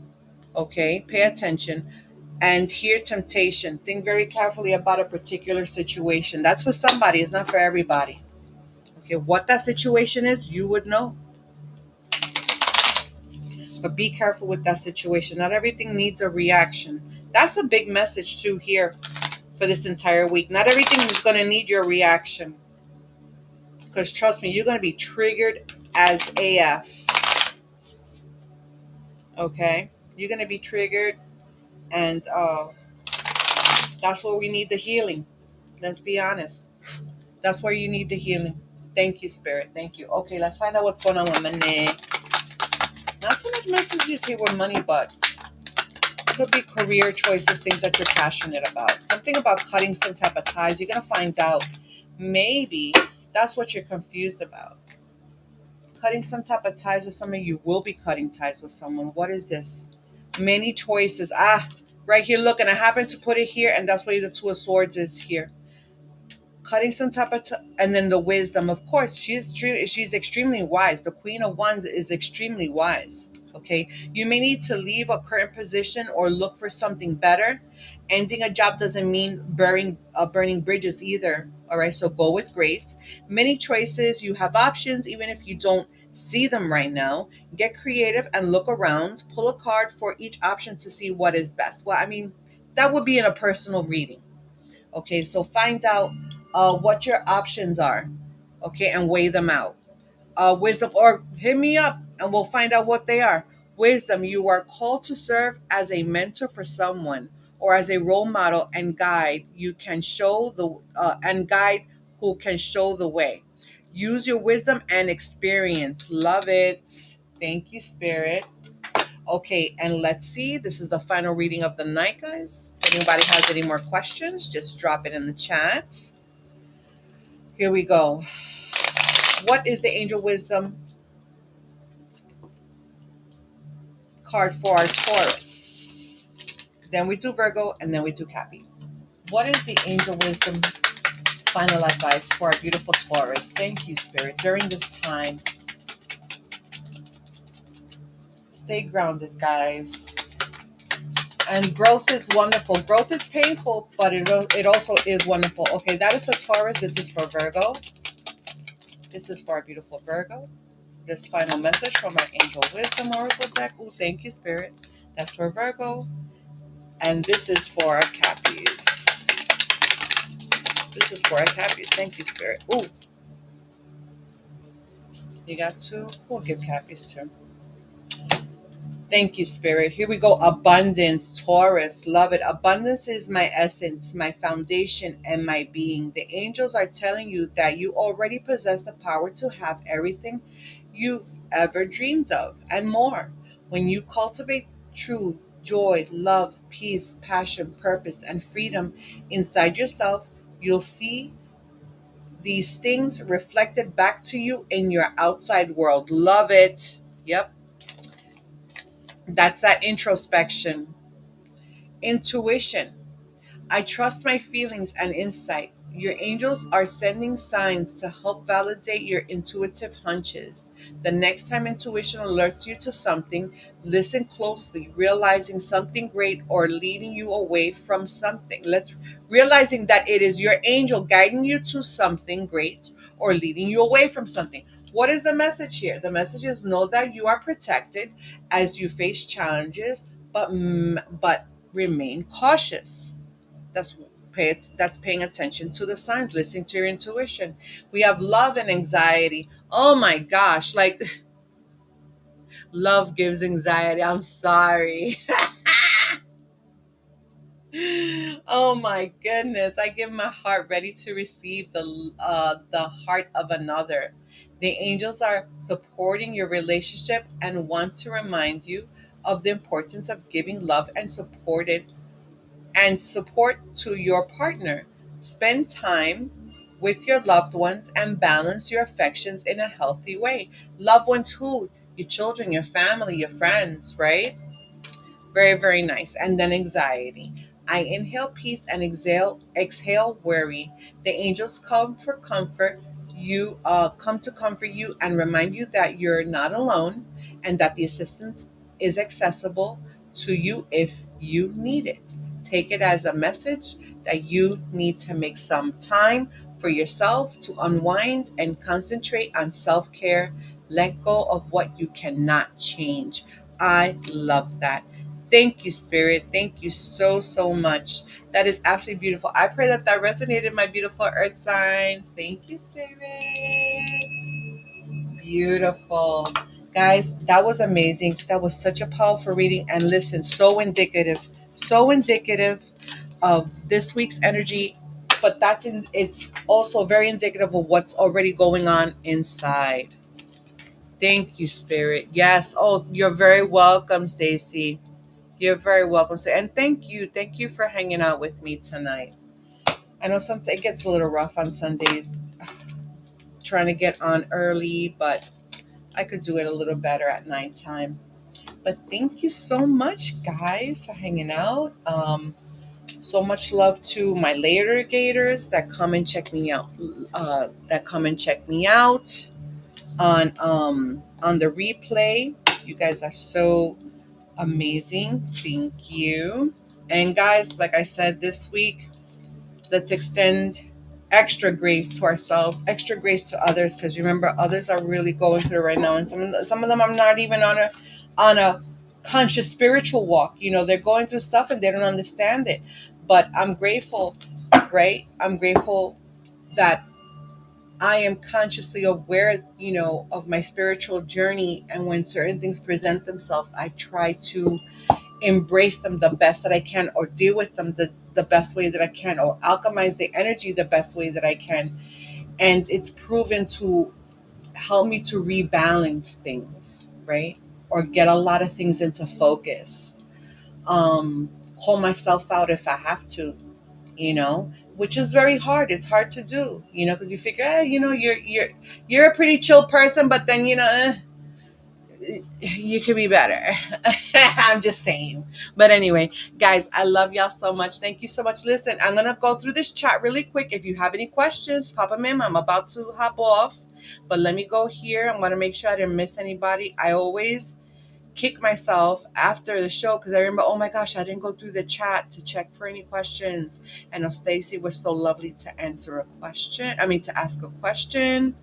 okay, pay attention. And hear temptation. Think very carefully about a particular situation. That's for somebody, it's not for everybody. Okay, what that situation is, you would know. But be careful with that situation. Not everything needs a reaction. That's a big message too here for this entire week. Not everything is going to need your reaction. Because trust me, you're going to be triggered as AF. Okay? You're going to be triggered, and that's where we need the healing. Let's be honest. That's where you need the healing. Thank you, Spirit. Thank you. Okay, let's find out what's going on with money. Not so much messages here with money, but it could be career choices, things that you're passionate about. Something about cutting some type of ties. You're going to find out. Maybe that's what you're confused about. Cutting some type of ties with someone. You will be cutting ties with someone. What is this? Many choices. Right here, look, and I happen to put it here, and that's why the Two of Swords is here. Cutting some type of and then the wisdom. Of course, she's extremely wise. The Queen of Wands is extremely wise. Okay, you may need to leave a current position or look for something better. Ending a job doesn't mean burning bridges either. All right, so go with grace. Many choices. You have options, even if you don't see them right now. Get creative and look around. Pull a card for each option to see what is best. Well, I mean, that would be in a personal reading. Okay, so find out what your options are, okay, and weigh them out. Wisdom, or hit me up and we'll find out what they are. Wisdom, you are called to serve as a mentor for someone or as a role model and guide. You can show and guide who can show the way. Use your wisdom and experience. Love it. Thank you, Spirit. Okay, and let's see. This is the final reading of the night, guys. If anybody has any more questions, just drop it in the chat. Here we go. What is the angel wisdom card for our Taurus? Then we do Virgo, and then we do Cappy. What is the angel wisdom final advice for our beautiful Taurus? Thank you, Spirit. During this time, stay grounded, guys. And growth is wonderful. Growth is painful, but it also is wonderful. Okay, that is for Taurus. This is for Virgo. This is for our beautiful Virgo. This final message from our Angel Wisdom Oracle deck. Oh, thank you, Spirit. That's for Virgo. And this is for our Cappies. This is for our Cappies. Thank you, Spirit. Oh, you got two? We'll give Cappies two. Thank you, Spirit. Here we go. Abundance, Taurus. Love it. Abundance is my essence, my foundation, and my being. The angels are telling you that you already possess the power to have everything you've ever dreamed of and more. When you cultivate true joy, love, peace, passion, purpose, and freedom inside yourself, you'll see these things reflected back to you in your outside world. Love it. Yep. That's that introspection. Intuition. I trust my feelings and insight. Your angels are sending signs to help validate your intuitive hunches. The next time intuition alerts you to something, listen closely, realizing something great or leading you away from something. Let's realizing that it is your angel guiding you to something great or leading you away from something. What is the message here? The message is know that you are protected as you face challenges, but remain cautious. That's paying attention to the signs, listening to your intuition. We have love and anxiety. Oh my gosh, like love gives anxiety. I'm sorry. Oh my goodness, I give my heart ready to receive the heart of another. The angels are supporting your relationship and want to remind you of the importance of giving love and support to your partner. Spend time with your loved ones and balance your affections in a healthy way. Loved ones who? Your children, your family, your friends, right? Very, very nice. And then anxiety. I inhale peace and exhale worry. The angels come to comfort you and remind you that you're not alone and that the assistance is accessible to you if you need it. Take it as a message that you need to make some time for yourself to unwind and concentrate on self-care. Let go of what you cannot change. I love that. Thank you, Spirit. Thank you so, so much. That is absolutely beautiful. I pray that that resonated, my beautiful earth signs. Thank you, Spirit. Beautiful. Guys, that was amazing. That was such a powerful reading. And listen, so indicative of this week's energy. But it's also very indicative of what's already going on inside. Thank you, Spirit. Yes. Oh, you're very welcome, Stacy. You're very welcome. So, and thank you for hanging out with me tonight. I know sometimes it gets a little rough on Sundays, trying to get on early, but I could do it a little better at nighttime. But thank you so much, guys, for hanging out. So much love to my later gators that come and check me out. On the replay. You guys are so amazing. Thank you. And guys, like I said, this week, let's extend extra grace to ourselves, extra grace to others, because remember, others are really going through right now, and some of them are not even on a conscious spiritual walk. They're going through stuff and they don't understand it. But I'm grateful, right? I'm grateful that I am consciously aware, of my spiritual journey, and when certain things present themselves, I try to embrace them the best that I can, or deal with them the best way that I can, or alchemize the energy the best way that I can. And it's proven to help me to rebalance things, right? Or get a lot of things into focus. Call myself out if I have to, which is very hard. It's hard to do, because you figure, you're a pretty chill person, but then, you could be better. I'm just saying. But anyway, guys, I love y'all so much. Thank you so much. Listen, I'm gonna go through this chat really quick. If you have any questions, pop them in. I'm about to hop off, but let me go here. I'm gonna make sure I didn't miss anybody. I always kick myself after the show because I remember, oh my gosh, I didn't go through the chat to check for any questions. And Stacy was so lovely to answer a question. I mean, to ask a question.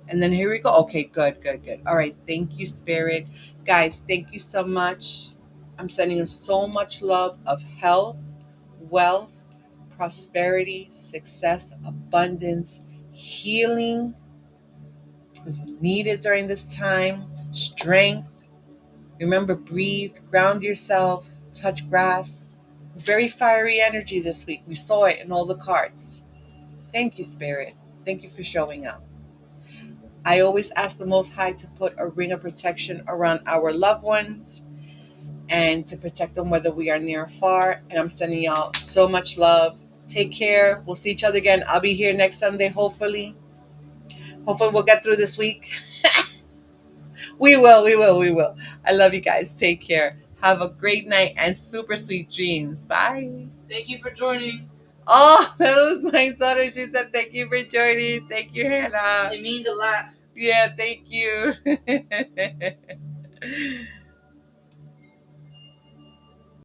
And then here we go. Okay, good, good, good. All right. Thank you, Spirit. Guys, thank you so much. I'm sending you so much love of health, wealth, prosperity, success, abundance, healing, because we need it during this time, strength. Remember, breathe, ground yourself, touch grass. Very fiery energy this week. We saw it in all the cards. Thank you, Spirit. Thank you for showing up. I always ask the Most High to put a ring of protection around our loved ones and to protect them whether we are near or far. And I'm sending y'all so much love. Take care. We'll see each other again. I'll be here next Sunday, hopefully. Hopefully we'll get through this week. We will, we will, we will. I love you guys. Take care. Have a great night and super sweet dreams. Bye. Thank you for joining. Oh, that was my daughter. She said, thank you for joining. Thank you, Hannah. It means a lot. Yeah, thank you.